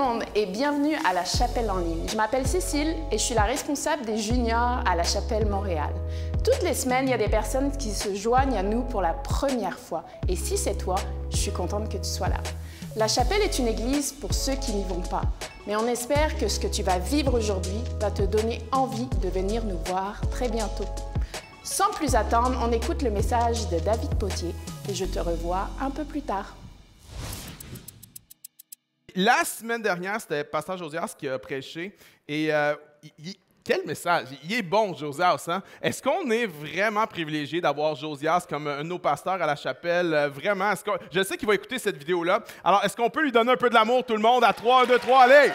monde et bienvenue à la Chapelle en ligne. Je m'appelle Cécile et je suis la responsable des juniors à la Chapelle Montréal. Toutes les semaines, il y a des personnes qui se joignent à nous pour la première fois. Et si c'est toi, je suis contente que tu sois là. La Chapelle est une église pour ceux qui n'y vont pas. Mais on espère que ce que tu vas vivre aujourd'hui va te donner envie de venir nous voir très bientôt. Sans plus attendre, on écoute le message de David Potier et je te revois un peu plus tard. La semaine dernière, c'était Pasteur Josias qui a prêché. Et quel message! Il est bon, Josias. Hein? Est-ce qu'on est vraiment privilégié d'avoir Josias comme un de nos pasteurs à la chapelle? Vraiment? Je sais qu'il va écouter cette vidéo-là. Alors, est-ce qu'on peut lui donner un peu de l'amour, tout le monde? À 3, 1, 2, 3, allez!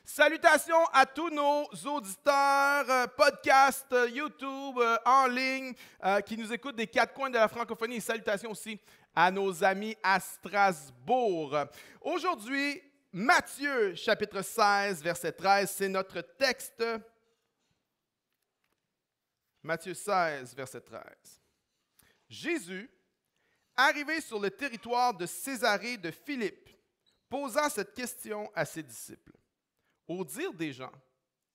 Salutations à tous nos auditeurs, podcasts, YouTube, en ligne, qui nous écoutent des quatre coins de la francophonie. Et salutations aussi à nos amis à Strasbourg. Aujourd'hui, Matthieu, chapitre 16, verset 13, c'est notre texte. Matthieu 16, verset 13. Jésus, arrivé sur le territoire de Césarée de Philippe, posa cette question à ses disciples. Au dire des gens,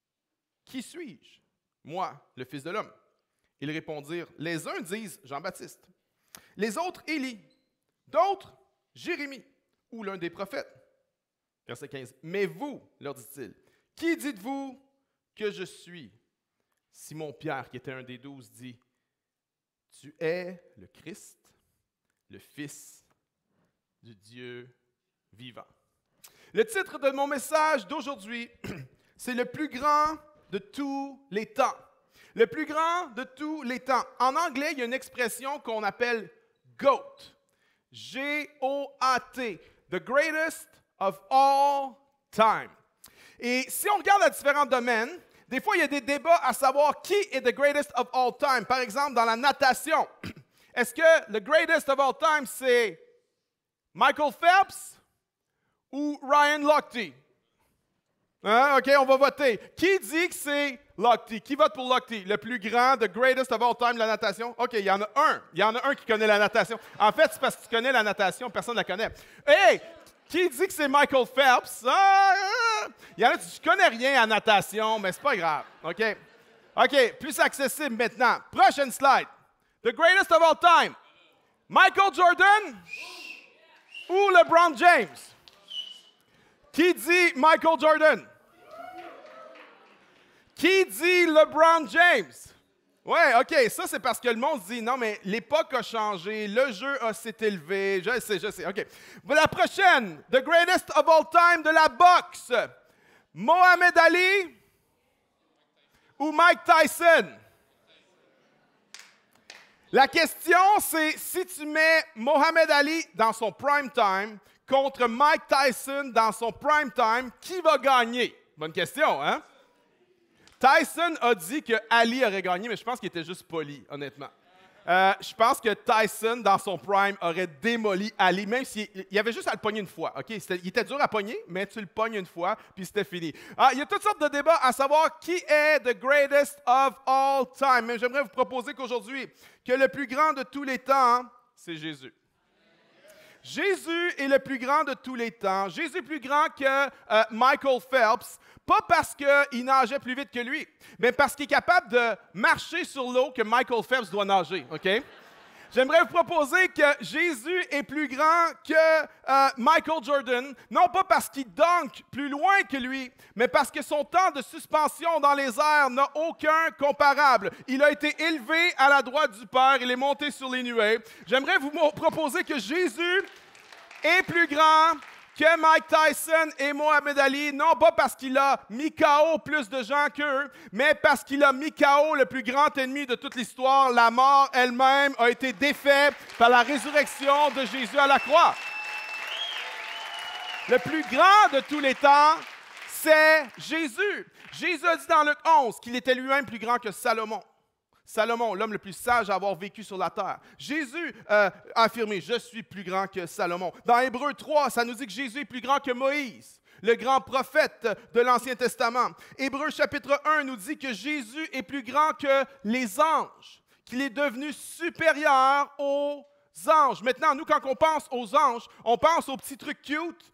« Qui suis-je? Moi, le Fils de l'homme. » Ils répondirent, « Les uns disent Jean-Baptiste, les autres Élie, d'autres Jérémie ou l'un des prophètes. » Verset 15, « Mais vous, leur dit-il, qui dites-vous que je suis? » Simon-Pierre, qui était un des 12, dit, « Tu es le Christ, le Fils du Dieu vivant. » Le titre de mon message d'aujourd'hui, c'est « Le plus grand de tous les temps ». Le plus grand de tous les temps. En anglais, il y a une expression qu'on appelle « GOAT ». G-O-A-T. The greatest of all time. Et si on regarde à différents domaines, des fois, il y a des débats à savoir qui est the greatest of all time. Par exemple, dans la natation, est-ce que the greatest of all time, c'est Michael Phelps ou Ryan Lochte? Hein? OK, on va voter. Qui dit que c'est Lochte? Qui vote pour Lochte? Le plus grand, the greatest of all time de la natation? OK, il y en a un. Il y en a un qui connaît la natation. En fait, c'est parce que tu connais la natation, personne ne la connaît. Hey! Qui dit que c'est Michael Phelps? Il y en a qui ne connaissent rien en natation, mais c'est pas grave. OK? OK, plus accessible maintenant. Prochaine slide. The greatest of all time. Michael Jordan ou LeBron James? Qui dit Michael Jordan? Qui dit LeBron James? Ouais, OK, ça c'est parce que le monde dit non, mais l'époque a changé, le jeu s'est élevé, je sais, OK. La prochaine, the greatest of all time de la boxe, Mohamed Ali ou Mike Tyson? La question, c'est si tu mets Mohamed Ali dans son prime time contre Mike Tyson dans son prime time, qui va gagner? Bonne question, hein? Tyson a dit que Ali aurait gagné, mais je pense qu'il était juste poli, honnêtement. Je pense que Tyson, dans son prime, aurait démoli Ali, même s'il y avait juste à le pogner une fois. OK? Il était dur à pogner, mais tu le pognes une fois, puis c'était fini. Il y a toutes sortes de débats à savoir qui est the greatest of all time. Mais j'aimerais vous proposer qu'aujourd'hui, que le plus grand de tous les temps, c'est Jésus. Jésus est le plus grand de tous les temps. Jésus est plus grand que Michael Phelps, pas parce qu'il nageait plus vite que lui, mais parce qu'il est capable de marcher sur l'eau que Michael Phelps doit nager. OK? J'aimerais vous proposer que Jésus est plus grand que Michael Jordan, non pas parce qu'il dunk plus loin que lui, mais parce que son temps de suspension dans les airs n'a aucun comparable. Il a été élevé à la droite du Père, il est monté sur les nuées. J'aimerais vous proposer que Jésus est plus grand que Mike Tyson et Mohamed Ali, non pas parce qu'il a mis KO plus de gens qu'eux, mais parce qu'il a mis KO le plus grand ennemi de toute l'histoire. La mort elle-même a été défaite par la résurrection de Jésus à la croix. Le plus grand de tous les temps, c'est Jésus. Jésus a dit dans Luc 11 qu'il était lui-même plus grand que Salomon. Salomon, l'homme le plus sage à avoir vécu sur la terre. Jésus a affirmé « Je suis plus grand que Salomon ». Dans Hébreux 3, ça nous dit que Jésus est plus grand que Moïse, le grand prophète de l'Ancien Testament. Hébreux chapitre 1 nous dit que Jésus est plus grand que les anges, qu'il est devenu supérieur aux anges. Maintenant, nous, quand on pense aux anges, on pense aux petits trucs cute,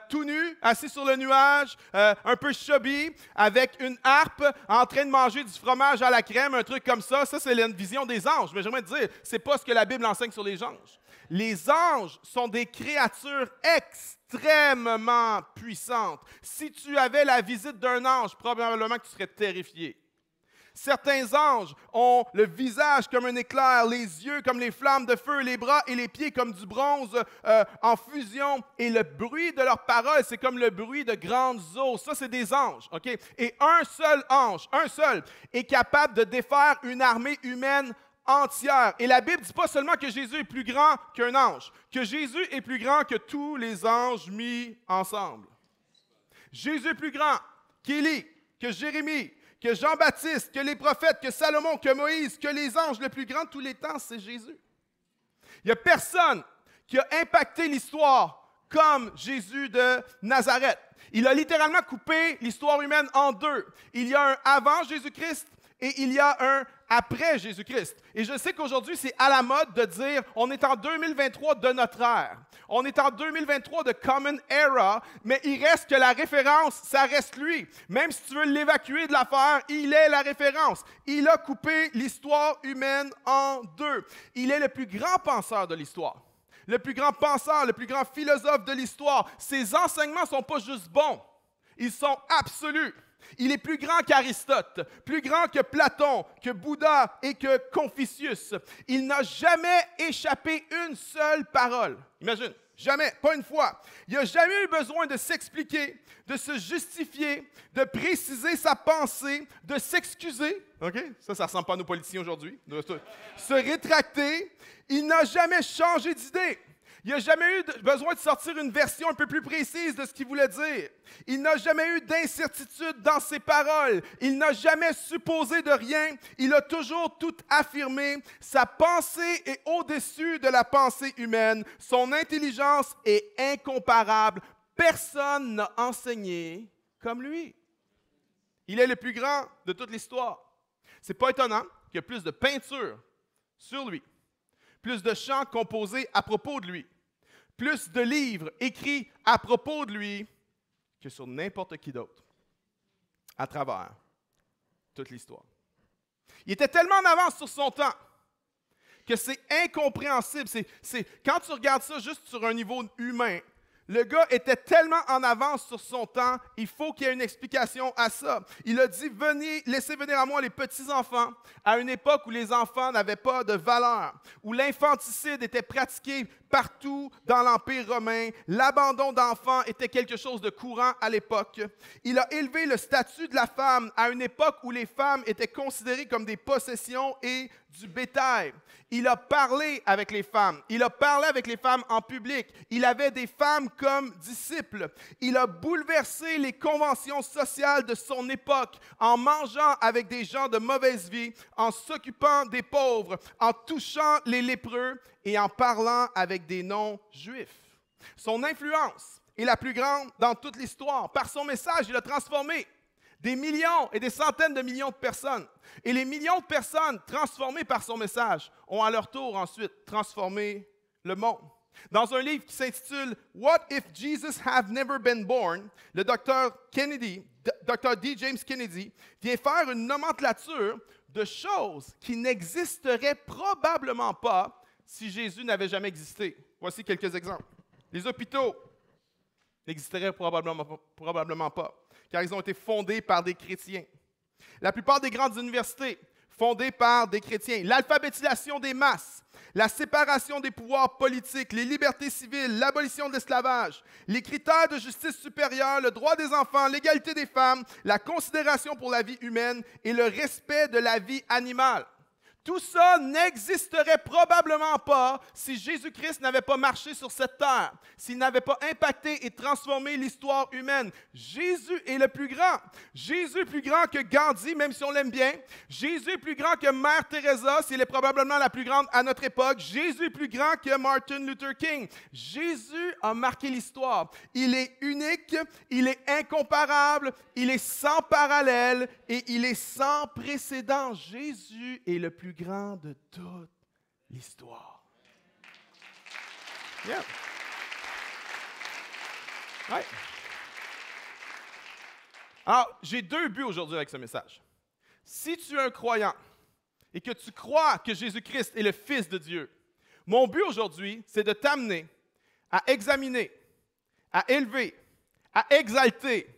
tout nus, assis sur le nuage, un peu chubby, avec une harpe, en train de manger du fromage à la crème, un truc comme ça. Ça, c'est la vision des anges. Mais j'aimerais te dire, c'est pas ce que la Bible enseigne sur les anges. Les anges sont des créatures extrêmement puissantes. Si tu avais la visite d'un ange, probablement que tu serais terrifié. Certains anges ont le visage comme un éclair, les yeux comme les flammes de feu, les bras et les pieds comme du bronze en fusion. Et le bruit de leurs paroles, c'est comme le bruit de grandes eaux. Ça, c'est des anges. Okay? Et un seul ange, un seul, est capable de défaire une armée humaine entière. Et la Bible ne dit pas seulement que Jésus est plus grand qu'un ange, que Jésus est plus grand que tous les anges mis ensemble. Jésus est plus grand qu'Élie, que Jérémie, que Jean-Baptiste, que les prophètes, que Salomon, que Moïse, que les anges. Le plus grand de tous les temps, c'est Jésus. Il n'y a personne qui a impacté l'histoire comme Jésus de Nazareth. Il a littéralement coupé l'histoire humaine en deux. Il y a un avant Jésus-Christ et il y a un après Jésus-Christ. Et je sais qu'aujourd'hui, c'est à la mode de dire on est en 2023 de notre ère. On est en 2023 de Common Era, mais il reste que la référence, ça reste lui. Même si tu veux l'évacuer de l'affaire, il est la référence. Il a coupé l'histoire humaine en deux. Il est le plus grand penseur de l'histoire. Le plus grand penseur, le plus grand philosophe de l'histoire. Ses enseignements ne sont pas juste bons, ils sont absolus. Il est plus grand qu'Aristote, plus grand que Platon, que Bouddha et que Confucius. Il n'a jamais échappé une seule parole. Imagine, jamais, pas une fois. Il n'a jamais eu besoin de s'expliquer, de se justifier, de préciser sa pensée, de s'excuser. OK? Ça ne ressemble pas à nos politiciens aujourd'hui. De se rétracter. Il n'a jamais changé d'idée. Il n'a jamais eu besoin de sortir une version un peu plus précise de ce qu'il voulait dire. Il n'a jamais eu d'incertitude dans ses paroles. Il n'a jamais supposé de rien. Il a toujours tout affirmé. Sa pensée est au-dessus de la pensée humaine. Son intelligence est incomparable. Personne n'a enseigné comme lui. Il est le plus grand de toute l'histoire. Ce n'est pas étonnant qu'il y ait plus de peinture sur lui, plus de chants composés à propos de lui, plus de livres écrits à propos de lui que sur n'importe qui d'autre à travers toute l'histoire. Il était tellement en avance sur son temps que c'est incompréhensible. Quand tu regardes ça juste sur un niveau humain, le gars était tellement en avance sur son temps, il faut qu'il y ait une explication à ça. Il a dit, venez, laissez venir à moi les petits-enfants, à une époque où les enfants n'avaient pas de valeur, où l'infanticide était pratiqué partout dans l'Empire romain. L'abandon d'enfants était quelque chose de courant à l'époque. Il a élevé le statut de la femme à une époque où les femmes étaient considérées comme des possessions et du bétail. Il a parlé avec les femmes. Il a parlé avec les femmes en public. Il avait des femmes comme disciples. Il a bouleversé les conventions sociales de son époque en mangeant avec des gens de mauvaise vie, en s'occupant des pauvres, en touchant les lépreux et en parlant avec des non-juifs. Son influence est la plus grande dans toute l'histoire. Par son message, il a transformé des millions et des centaines de millions de personnes. Et les millions de personnes transformées par son message ont à leur tour ensuite transformé le monde. Dans un livre qui s'intitule « What if Jesus had never been born ?», le docteur D. James Kennedy, vient faire une nomenclature de choses qui n'existeraient probablement pas si Jésus n'avait jamais existé. Voici quelques exemples. Les hôpitaux n'existeraient probablement pas, car ils ont été fondés par des chrétiens. La plupart des grandes universités, fondées par des chrétiens. L'alphabétisation des masses, la séparation des pouvoirs politiques, les libertés civiles, l'abolition de l'esclavage, les critères de justice supérieure, le droit des enfants, l'égalité des femmes, la considération pour la vie humaine et le respect de la vie animale. Tout ça n'existerait probablement pas si Jésus-Christ n'avait pas marché sur cette terre, s'il n'avait pas impacté et transformé l'histoire humaine. Jésus est le plus grand. Jésus est plus grand que Gandhi, même si on l'aime bien. Jésus est plus grand que Mère Teresa, si elle est probablement la plus grande à notre époque. Jésus est plus grand que Martin Luther King. Jésus a marqué l'histoire. Il est unique, il est incomparable, il est sans parallèle et il est sans précédent. Jésus est le plus plus grand de toute l'histoire. Yeah. Ouais. Alors, j'ai 2 buts aujourd'hui avec ce message. Si tu es un croyant et que tu crois que Jésus-Christ est le Fils de Dieu, mon but aujourd'hui, c'est de t'amener à examiner, à élever, à exalter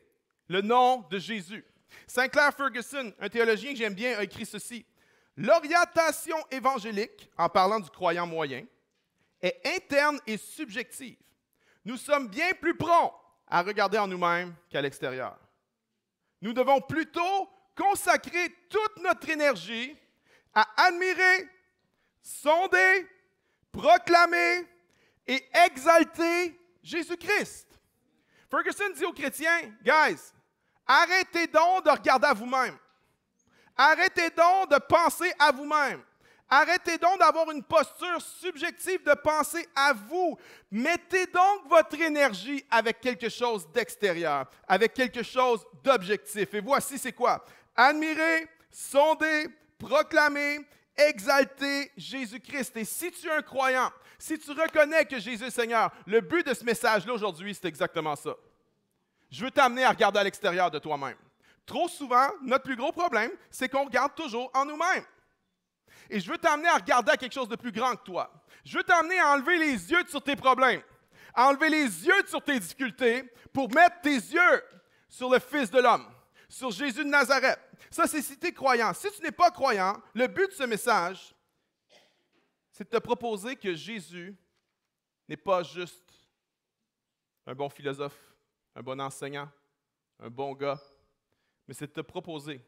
le nom de Jésus. Sinclair Ferguson, un théologien que j'aime bien, a écrit ceci. L'orientation évangélique, en parlant du croyant moyen, est interne et subjective. Nous sommes bien plus prompts à regarder en nous-mêmes qu'à l'extérieur. Nous devons plutôt consacrer toute notre énergie à admirer, sonder, proclamer et exalter Jésus-Christ. Ferguson dit aux chrétiens, « Guys, arrêtez donc de regarder à vous-même. Arrêtez donc de penser à vous-même. Arrêtez donc d'avoir une posture subjective de penser à vous. Mettez donc votre énergie avec quelque chose d'extérieur, avec quelque chose d'objectif. Et voici c'est quoi? Admirer, sonder, proclamer, exalter Jésus-Christ. Et si tu es un croyant, si tu reconnais que Jésus est Seigneur, le but de ce message-là aujourd'hui, c'est exactement ça. Je veux t'amener à regarder à l'extérieur de toi-même. Trop souvent, notre plus gros problème, c'est qu'on regarde toujours en nous-mêmes. Et je veux t'amener à regarder à quelque chose de plus grand que toi. Je veux t'amener à enlever les yeux sur tes problèmes, à enlever les yeux sur tes difficultés pour mettre tes yeux sur le Fils de l'homme, sur Jésus de Nazareth. Ça, c'est si tu es croyant. Si tu n'es pas croyant, le but de ce message, c'est de te proposer que Jésus n'est pas juste un bon philosophe, un bon enseignant, un bon gars, mais c'est de te proposer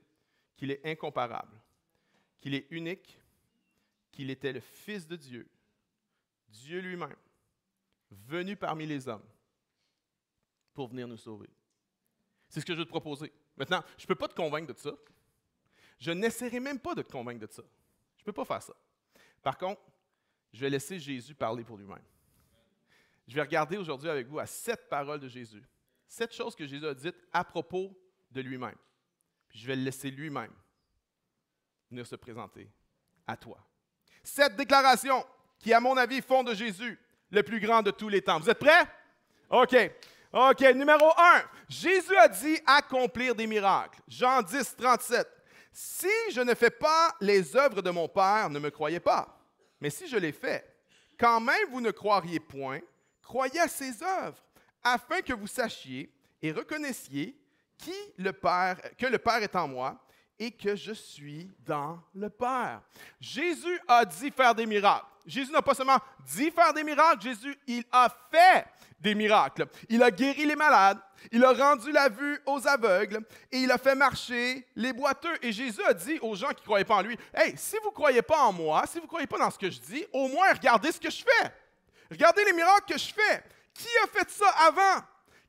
qu'il est incomparable, qu'il est unique, qu'il était le Fils de Dieu, Dieu lui-même, venu parmi les hommes pour venir nous sauver. C'est ce que je veux te proposer. Maintenant, je ne peux pas te convaincre de ça. Je n'essaierai même pas de te convaincre de ça. Je ne peux pas faire ça. Par contre, je vais laisser Jésus parler pour lui-même. Je vais regarder aujourd'hui avec vous à 7 paroles de Jésus. 7 choses que Jésus a dites à propos de lui-même. Puis je vais le laisser lui-même venir se présenter à toi. 7 déclarations qui, à mon avis, font de Jésus le plus grand de tous les temps. Vous êtes prêts? OK. Numéro 1. Jésus a dit accomplir des miracles. Jean 10, 37. Si je ne fais pas les œuvres de mon Père, ne me croyez pas. Mais si je les fais, quand même vous ne croiriez point, croyez à ses œuvres, afin que vous sachiez et reconnaissiez que le Père est en moi et que je suis dans le Père. Jésus a dit faire des miracles. Jésus n'a pas seulement dit faire des miracles, Jésus, il a fait des miracles. Il a guéri les malades, il a rendu la vue aux aveugles et il a fait marcher les boiteux. Et Jésus a dit aux gens qui ne croyaient pas en lui, « Hey, si vous ne croyez pas en moi, si vous ne croyez pas dans ce que je dis, au moins regardez ce que je fais. Regardez les miracles que je fais. Qui a fait ça avant?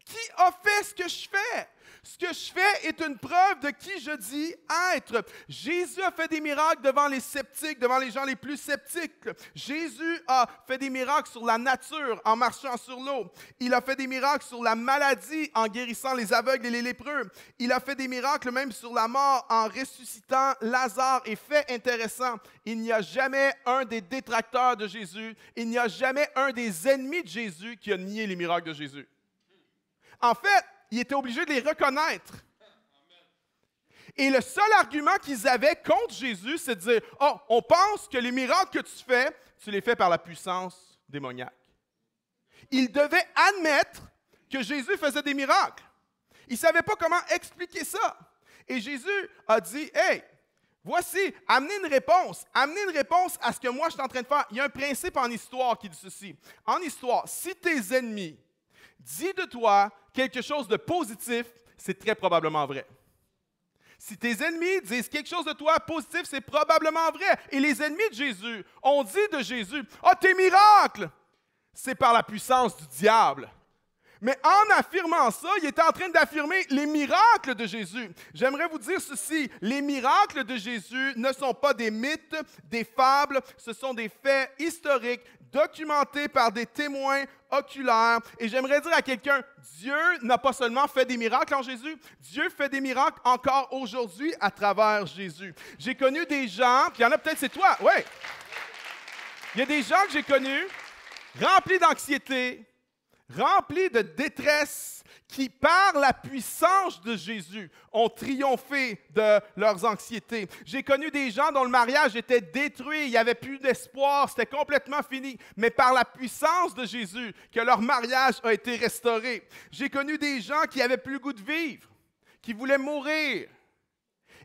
Qui a fait ce que je fais? Ce que je fais est une preuve de qui je dis être. Jésus a fait des miracles devant les sceptiques, devant les gens les plus sceptiques. Jésus a fait des miracles sur la nature en marchant sur l'eau. Il a fait des miracles sur la maladie en guérissant les aveugles et les lépreux. Il a fait des miracles même sur la mort en ressuscitant Lazare. Et fait intéressant, il n'y a jamais un des détracteurs de Jésus, il n'y a jamais un des ennemis de Jésus qui a nié les miracles de Jésus. En fait, ils étaient obligés de les reconnaître. Et le seul argument qu'ils avaient contre Jésus, c'est de dire « Oh, on pense que les miracles que tu fais, tu les fais par la puissance démoniaque. » Ils devaient admettre que Jésus faisait des miracles. Ils ne savaient pas comment expliquer ça. Et Jésus a dit « Hey, voici, amenez une réponse à ce que moi je suis en train de faire. » Il y a un principe en histoire qui dit ceci. En histoire, si tes ennemis disent de toi quelque chose de positif, c'est très probablement vrai. Si tes ennemis disent quelque chose de toi positif, c'est probablement vrai. Et les ennemis de Jésus ont dit de Jésus, « Ah, tes miracles, c'est par la puissance du diable. » Mais en affirmant ça, il était en train d'affirmer les miracles de Jésus. J'aimerais vous dire ceci, les miracles de Jésus ne sont pas des mythes, des fables, ce sont des faits historiques, documenté par des témoins oculaires. Et j'aimerais dire à quelqu'un, Dieu n'a pas seulement fait des miracles en Jésus, Dieu fait des miracles encore aujourd'hui à travers Jésus. J'ai connu des gens, puis il y en a peut-être, c'est toi, ouais. Il y a des gens que j'ai connus, remplis d'anxiété, remplis de détresse, qui, par la puissance de Jésus, ont triomphé de leurs anxiétés. J'ai connu des gens dont le mariage était détruit, il n'y avait plus d'espoir, c'était complètement fini, mais par la puissance de Jésus, que leur mariage a été restauré. J'ai connu des gens qui n'avaient plus le goût de vivre, qui voulaient mourir,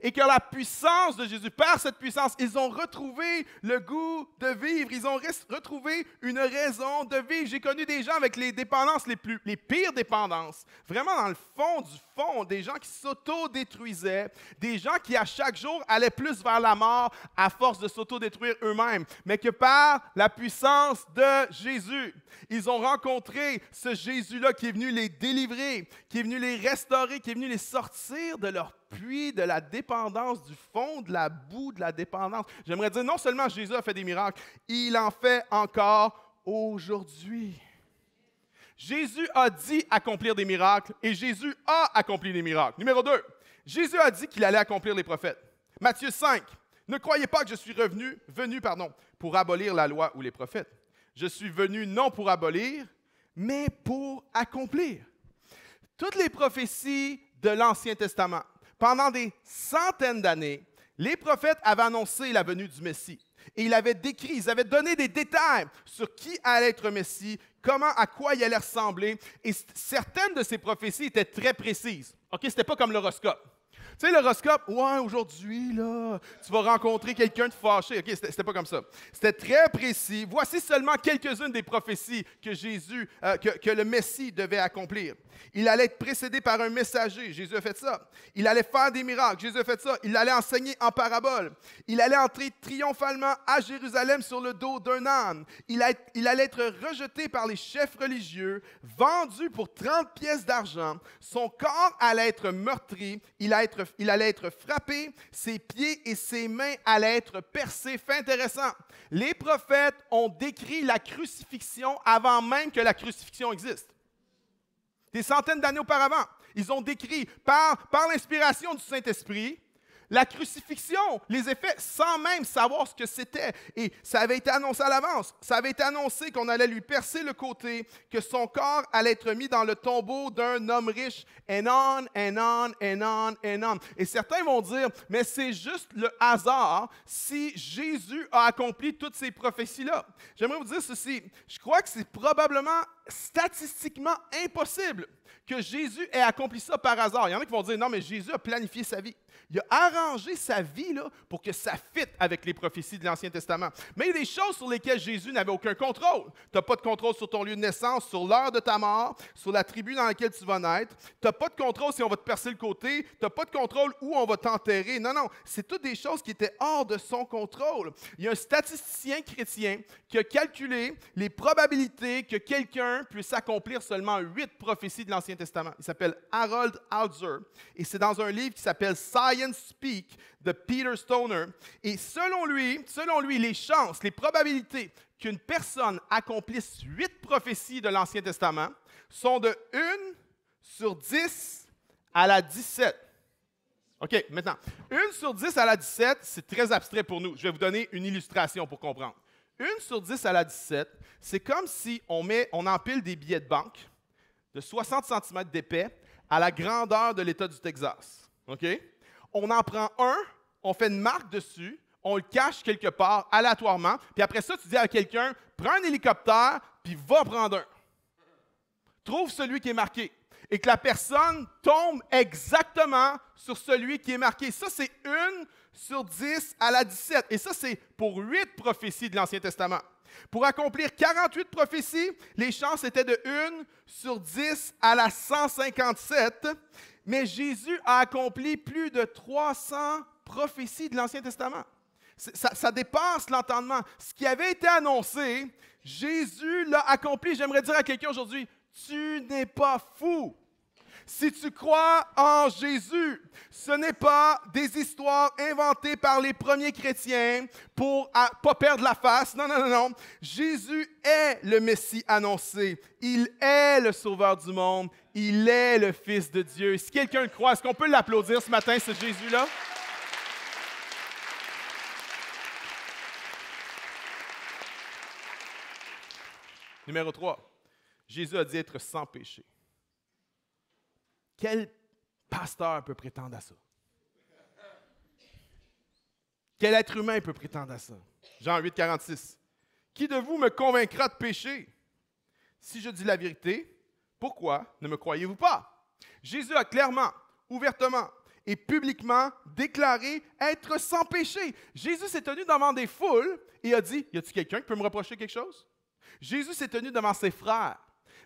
et que la puissance de Jésus, par cette puissance, ils ont retrouvé le goût de vivre. Ils ont retrouvé une raison de vivre. J'ai connu des gens avec les dépendances, les pires dépendances. Vraiment dans le fond du fond, des gens qui s'auto-détruisaient, des gens qui à chaque jour allaient plus vers la mort à force de s'auto-détruire eux-mêmes. Mais que par la puissance de Jésus, ils ont rencontré ce Jésus-là qui est venu les délivrer, qui est venu les restaurer, qui est venu les sortir de leur puits, de la dépendance, du fond, de la boue, de la dépendance. J'aimerais dire, non seulement Jésus a fait des miracles, il en fait encore aujourd'hui. Jésus a dit accomplir des miracles et Jésus a accompli des miracles. Numéro 2, Jésus a dit qu'il allait accomplir les prophètes. Matthieu 5, ne croyez pas que je suis venu pour abolir la loi ou les prophètes. Je suis venu non pour abolir, mais pour accomplir. Toutes les prophéties de l'Ancien Testament, pendant des centaines d'années, les prophètes avaient annoncé la venue du Messie. Et ils avaient décrit, ils avaient donné des détails sur qui allait être Messie, à quoi il allait ressembler. Et certaines de ces prophéties étaient très précises. OK, ce n'était pas comme l'horoscope. Tu sais, l'horoscope, ouais, aujourd'hui, là, tu vas rencontrer quelqu'un de fâché. OK, c'était pas comme ça. C'était très précis. Voici seulement quelques-unes des prophéties que que le Messie devait accomplir. Il allait être précédé par un messager. Jésus a fait ça. Il allait faire des miracles. Jésus a fait ça. Il allait enseigner en parabole. Il allait entrer triomphalement à Jérusalem sur le dos d'un âne. Il allait être rejeté par les chefs religieux, vendu pour 30 pièces d'argent. Son corps allait être meurtri. Il allait être frappé. Ses pieds et ses mains allaient être percés. Fait intéressant. Les prophètes ont décrit la crucifixion avant même que la crucifixion existe. Des centaines d'années auparavant, ils ont décrit par l'inspiration du Saint-Esprit la crucifixion, les effets, sans même savoir ce que c'était. Et ça avait été annoncé à l'avance. Ça avait été annoncé qu'on allait lui percer le côté, que son corps allait être mis dans le tombeau d'un homme riche. And on, and on, and on, and on. Et certains vont dire, mais c'est juste le hasard si Jésus a accompli toutes ces prophéties-là. J'aimerais vous dire ceci. Je crois que c'est probablement statistiquement impossible que Jésus ait accompli ça par hasard. Il y en a qui vont dire, non, mais Jésus a planifié sa vie. Il a arrangé sa vie là, pour que ça fitte avec les prophéties de l'Ancien Testament. Mais il y a des choses sur lesquelles Jésus n'avait aucun contrôle. Tu n'as pas de contrôle sur ton lieu de naissance, sur l'heure de ta mort, sur la tribu dans laquelle tu vas naître. Tu n'as pas de contrôle si on va te percer le côté. Tu n'as pas de contrôle où on va t'enterrer. Non, c'est toutes des choses qui étaient hors de son contrôle. Il y a un statisticien chrétien qui a calculé les probabilités que quelqu'un puisse accomplir seulement 8 prophéties de l'Ancien Testament. Il s'appelle Harold Alzer et c'est dans un livre qui s'appelle Science Speak de Peter Stoner. Et selon lui, les chances, les probabilités qu'une personne accomplisse 8 prophéties de l'Ancien Testament sont de 1 sur 10 à la 17. OK, maintenant, 1 sur 10 à la 17, c'est très abstrait pour nous. Je vais vous donner une illustration pour comprendre. 1 sur 10 à la 17, c'est comme si on empile des billets de banque de 60 cm d'épais à la grandeur de l'État du Texas. OK? On en prend un, on fait une marque dessus, on le cache quelque part aléatoirement, puis après ça, tu dis à quelqu'un, prends un hélicoptère, puis va prendre un. Trouve celui qui est marqué. Et que la personne tombe exactement sur celui qui est marqué. Ça, c'est 1 sur 10 à la 17. Et ça, c'est pour 8 prophéties de l'Ancien Testament. Pour accomplir 48 prophéties, les chances étaient de 1 sur 10 à la 157. Mais Jésus a accompli plus de 300 prophéties de l'Ancien Testament. Ça dépasse l'entendement. Ce qui avait été annoncé, Jésus l'a accompli. J'aimerais dire à quelqu'un aujourd'hui, tu n'es pas fou. Si tu crois en Jésus, ce n'est pas des histoires inventées par les premiers chrétiens pour ne pas perdre la face. Non, non, non, non. Jésus est le Messie annoncé. Il est le Sauveur du monde. Il est le Fils de Dieu. Si quelqu'un le croit, est-ce qu'on peut l'applaudir ce matin, ce Jésus-là? Numéro 3. Jésus a dit être sans péché. Quel pasteur peut prétendre à ça? Quel être humain peut prétendre à ça? Jean 8, 46. Qui de vous me convaincra de péché? Si je dis la vérité, pourquoi ne me croyez-vous pas? Jésus a clairement, ouvertement et publiquement déclaré être sans péché. Jésus s'est tenu devant des foules et a dit, y a-t-il quelqu'un qui peut me reprocher quelque chose? Jésus s'est tenu devant ses frères.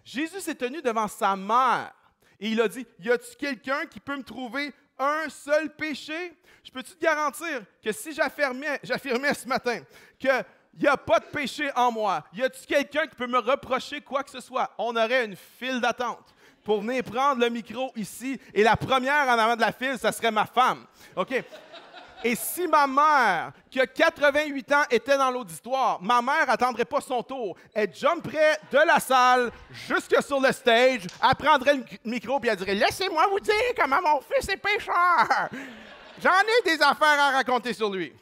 Jésus s'est tenu devant sa mère. Et il a dit, y a-t-il quelqu'un qui peut me trouver un seul péché? Je peux-tu te garantir que si j'affirmais ce matin qu'il n'y a pas de péché en moi, y a-t-il quelqu'un qui peut me reprocher quoi que ce soit? On aurait une file d'attente pour venir prendre le micro ici. Et la première en avant de la file, ça serait ma femme. OK? Et si ma mère, qui a 88 ans, était dans l'auditoire, ma mère n'attendrait pas son tour. Elle jumperait de la salle jusque sur le stage, elle prendrait le micro et elle dirait « Laissez-moi vous dire comment mon fils est pécheur! J'en ai des affaires à raconter sur lui. »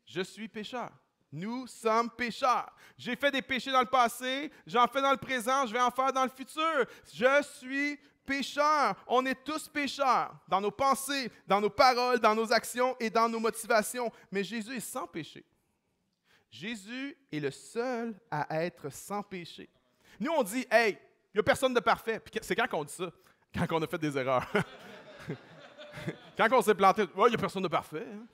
Je suis pécheur. Nous sommes pécheurs. J'ai fait des péchés dans le passé, j'en fais dans le présent, je vais en faire dans le futur. Je suis pécheurs. On est tous pécheurs dans nos pensées, dans nos paroles, dans nos actions et dans nos motivations. Mais Jésus est sans péché. Jésus est le seul à être sans péché. Nous, on dit, hey, il n'y a personne de parfait. Puis c'est quand qu'on dit ça? Quand on a fait des erreurs. Quand on s'est planté, il n'y a personne de parfait. Hein?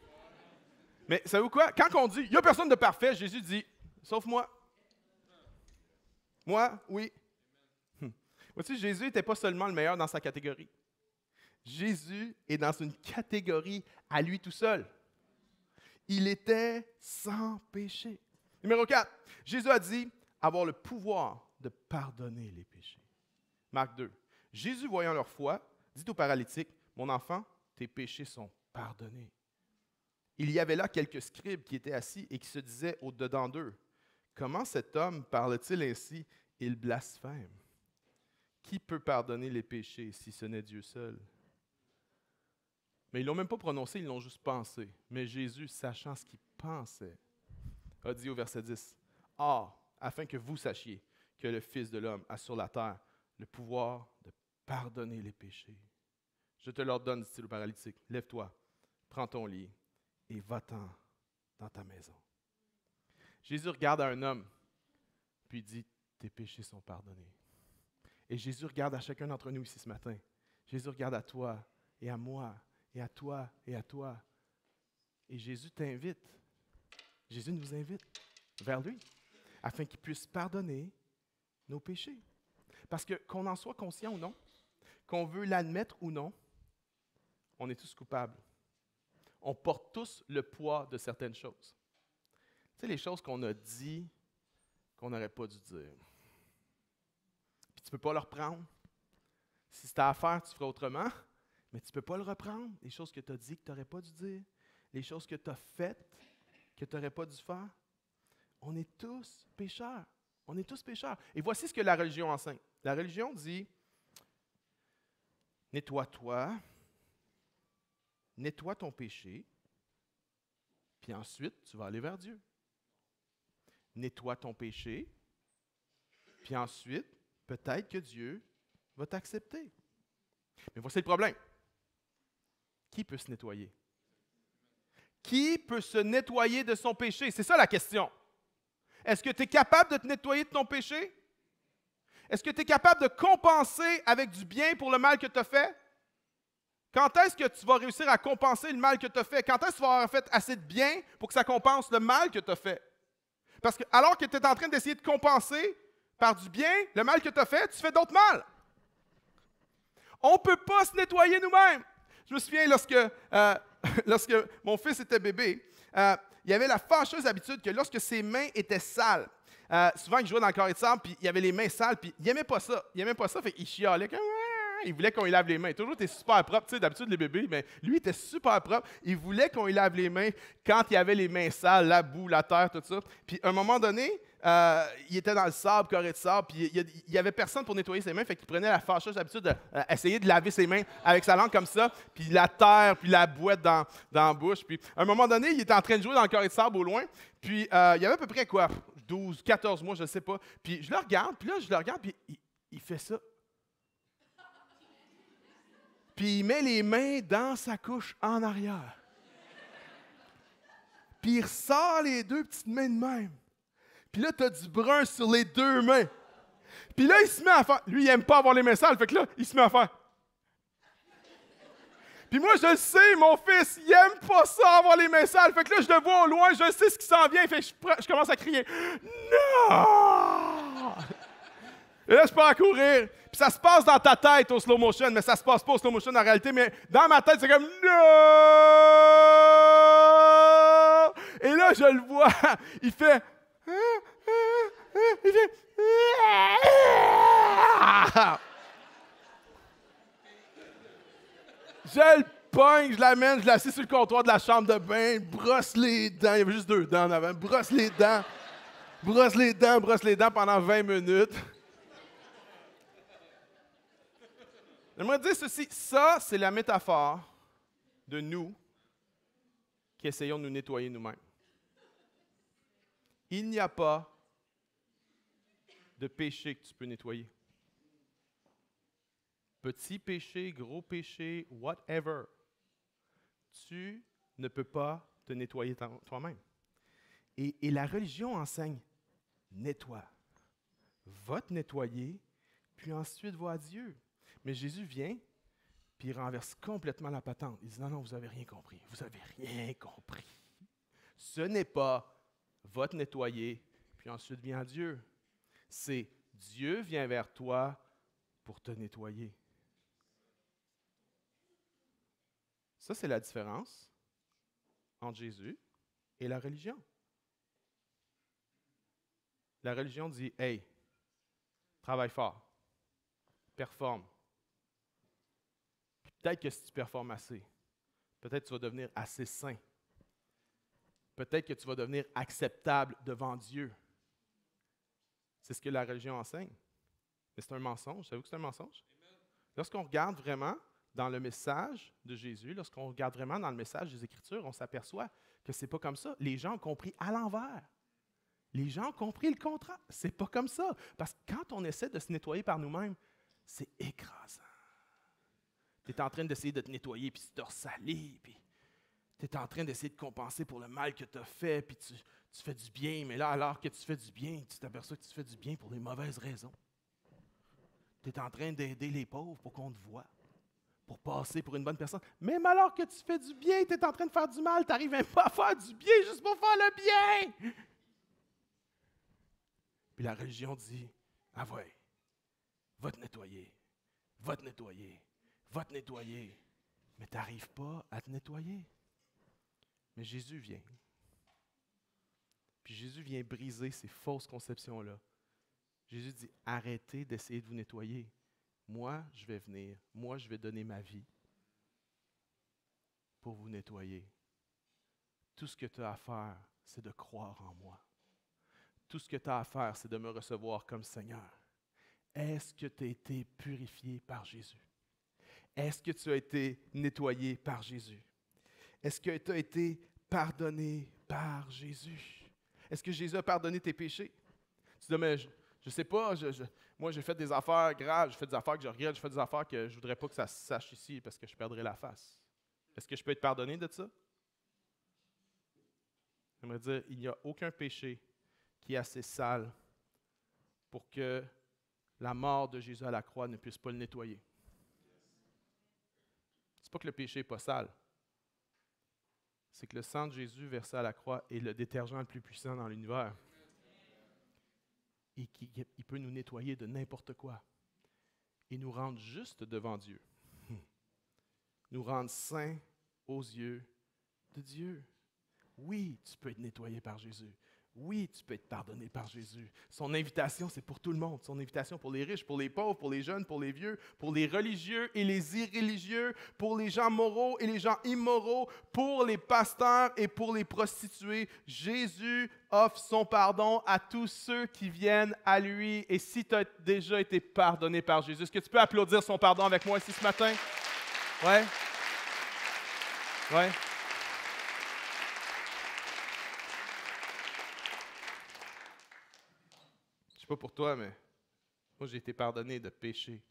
Mais savez-vous quoi? Quand on dit, il n'y a personne de parfait, Jésus dit, sauf moi. Moi, oui. Vois-tu, Jésus n'était pas seulement le meilleur dans sa catégorie. Jésus est dans une catégorie à lui tout seul. Il était sans péché. Numéro 4, Jésus a dit avoir le pouvoir de pardonner les péchés. Marc 2. Jésus, voyant leur foi, dit au paralytique, « Mon enfant, tes péchés sont pardonnés. » Il y avait là quelques scribes qui étaient assis et qui se disaient au-dedans d'eux, « Comment cet homme parle-t-il ainsi? Il blasphème. Qui peut pardonner les péchés si ce n'est Dieu seul? » Mais ils ne l'ont même pas prononcé, ils l'ont juste pensé. Mais Jésus, sachant ce qu'il pensait, a dit au verset 10, « Or, afin que vous sachiez que le Fils de l'homme a sur la terre le pouvoir de pardonner les péchés. Je te l'ordonne, dit-il au paralytique, lève-toi, prends ton lit et va-t'en dans ta maison. » Jésus regarde à un homme, puis dit, « Tes péchés sont pardonnés. » Et Jésus regarde à chacun d'entre nous ici ce matin. Jésus regarde à toi et à moi et à toi et à toi. Et Jésus t'invite. Jésus nous invite vers lui afin qu'il puisse pardonner nos péchés. Parce que qu'on en soit conscient ou non, qu'on veut l'admettre ou non, on est tous coupables. On porte tous le poids de certaines choses. Tu sais, les choses qu'on a dit qu'on n'aurait pas dû dire. Puis tu ne peux pas le reprendre. Si c'était à faire, tu ferais autrement, mais tu ne peux pas le reprendre. Les choses que tu as dit que tu n'aurais pas dû dire, les choses que tu as faites que tu n'aurais pas dû faire. On est tous pécheurs. On est tous pécheurs. Et voici ce que la religion enseigne. La religion dit, nettoie-toi, nettoie ton péché, puis ensuite, tu vas aller vers Dieu. Nettoie ton péché, puis ensuite, peut-être que Dieu va t'accepter. Mais voici le problème. Qui peut se nettoyer? Qui peut se nettoyer de son péché? C'est ça la question. Est-ce que tu es capable de te nettoyer de ton péché? Est-ce que tu es capable de compenser avec du bien pour le mal que tu as fait? Quand est-ce que tu vas réussir à compenser le mal que tu as fait? Quand est-ce que tu vas avoir fait assez de bien pour que ça compense le mal que tu as fait? Parce que alors que tu es en train d'essayer de compenser par du bien le mal que tu as fait, tu fais d'autres mal. On ne peut pas se nettoyer nous-mêmes. Je me souviens lorsque mon fils était bébé, il y avait la fâcheuse habitude que lorsque ses mains étaient sales, souvent, il jouait dans le carré de sable, puis il avait les mains sales, puis il n'aimait pas ça. Il n'aimait pas ça, fait qu'il chialait comme... Il voulait qu'on lui lave les mains. Toujours, il était super propre. Tu sais, d'habitude, les bébés, mais lui, il était super propre. Il voulait qu'on lui lave les mains quand il avait les mains sales, la boue, la terre, tout ça. Puis, à un moment donné, il était dans le sable, carré de sable, puis il n'y avait personne pour nettoyer ses mains, fait qu'il prenait la fâcheuse habitude d'essayer de laver ses mains avec sa langue comme ça, puis la terre, puis la boîte dans la bouche. Puis, à un moment donné, il était en train de jouer dans le carré de sable au loin, puis il y avait à peu près quoi, 12, 14 mois, je ne sais pas. Puis, je le regarde, puis il fait ça. Puis il met les mains dans sa couche en arrière. Puis il ressort les deux petites mains de même. Puis là, tu as du brun sur les deux mains. Puis là, il se met à faire... Lui, il n'aime pas avoir les mains sales, fait que là, il se met à faire... Puis moi, je le sais, mon fils, il n'aime pas ça, avoir les mains sales. Fait que là, je le vois au loin, je sais ce qui s'en vient. Fait que je commence à crier « Non! » Et là, je pars à courir. Puis ça se passe dans ta tête au slow motion, mais ça se passe pas au slow motion en réalité. Mais dans ma tête, c'est comme « Non! » Et là, je le vois. Il fait... Il fait... Je le pogne, je l'amène, je l'assieds sur le comptoir de la chambre de bain, brosse les dents. Il y avait juste 2 dents en avant. Brosse les dents pendant 20 minutes. J'aimerais dire ceci. Ça, c'est la métaphore de nous qui essayons de nous nettoyer nous-mêmes. Il n'y a pas de péché que tu peux nettoyer. Petit péché, gros péché, whatever. Tu ne peux pas te nettoyer toi-même. Et la religion enseigne, nettoie. Va te nettoyer, puis ensuite va à Dieu. Mais Jésus vient, puis il renverse complètement la patente. Il dit, non, vous n'avez rien compris. Vous n'avez rien compris. Ce n'est pas, va te nettoyer, puis ensuite viens à Dieu. C'est, Dieu vient vers toi pour te nettoyer. Ça, c'est la différence entre Jésus et la religion. La religion dit, hey, travaille fort, performe. Puis peut-être que si tu performes assez, peut-être que tu vas devenir assez saint. Peut-être que tu vas devenir acceptable devant Dieu. C'est ce que la religion enseigne. Mais c'est un mensonge. Savez-vous que c'est un mensonge? Lorsqu'on regarde vraiment dans le message de Jésus, lorsqu'on regarde vraiment dans le message des Écritures, on s'aperçoit que ce n'est pas comme ça. Les gens ont compris à l'envers. Les gens ont compris le contraire. C'est pas comme ça. Parce que quand on essaie de se nettoyer par nous-mêmes, c'est écrasant. Tu es en train d'essayer de te nettoyer, puis tu te ressalis, puis tu es en train d'essayer de compenser pour le mal que tu as fait, puis tu fais du bien, mais là, alors que tu fais du bien, tu t'aperçois que tu fais du bien pour les mauvaises raisons. Tu es en train d'aider les pauvres pour qu'on te voie, pour passer pour une bonne personne. Même alors que tu fais du bien, tu es en train de faire du mal, tu n'arrives même pas à faire du bien juste pour faire le bien. Puis la religion dit, ah ouais, va te nettoyer, va te nettoyer, va te nettoyer. Mais tu n'arrives pas à te nettoyer. Mais Jésus vient. Puis Jésus vient briser ces fausses conceptions-là. Jésus dit, arrêtez d'essayer de vous nettoyer. Moi, je vais venir. Moi, je vais donner ma vie pour vous nettoyer. Tout ce que tu as à faire, c'est de croire en moi. Tout ce que tu as à faire, c'est de me recevoir comme Seigneur. Est-ce que tu as été purifié par Jésus? Est-ce que tu as été nettoyé par Jésus? Est-ce que tu as été pardonné par Jésus? Est-ce que Jésus a pardonné tes péchés? Tu dis, mais je ne sais pas, moi j'ai fait des affaires graves, j'ai fait des affaires que je regrette, j'ai fait des affaires que je ne voudrais pas que ça se sache ici parce que je perdrais la face. Est-ce que je peux être pardonné de ça? J'aimerais dire, il n'y a aucun péché qui est assez sale pour que la mort de Jésus à la croix ne puisse pas le nettoyer. Ce n'est pas que le péché n'est pas sale. C'est que le sang de Jésus versé à la croix est le détergent le plus puissant dans l'univers. Et il peut nous nettoyer de n'importe quoi. Et nous rendre justes devant Dieu. Nous rendre saints aux yeux de Dieu. Oui, tu peux être nettoyé par Jésus. Oui, tu peux être pardonné par Jésus. Son invitation, c'est pour tout le monde. Son invitation pour les riches, pour les pauvres, pour les jeunes, pour les vieux, pour les religieux et les irréligieux, pour les gens moraux et les gens immoraux, pour les pasteurs et pour les prostituées. Jésus offre son pardon à tous ceux qui viennent à lui. Et si tu as déjà été pardonné par Jésus, est-ce que tu peux applaudir son pardon avec moi ici ce matin? Ouais? Ouais? Je sais pas pour toi, mais moi, j'ai été pardonné de péché.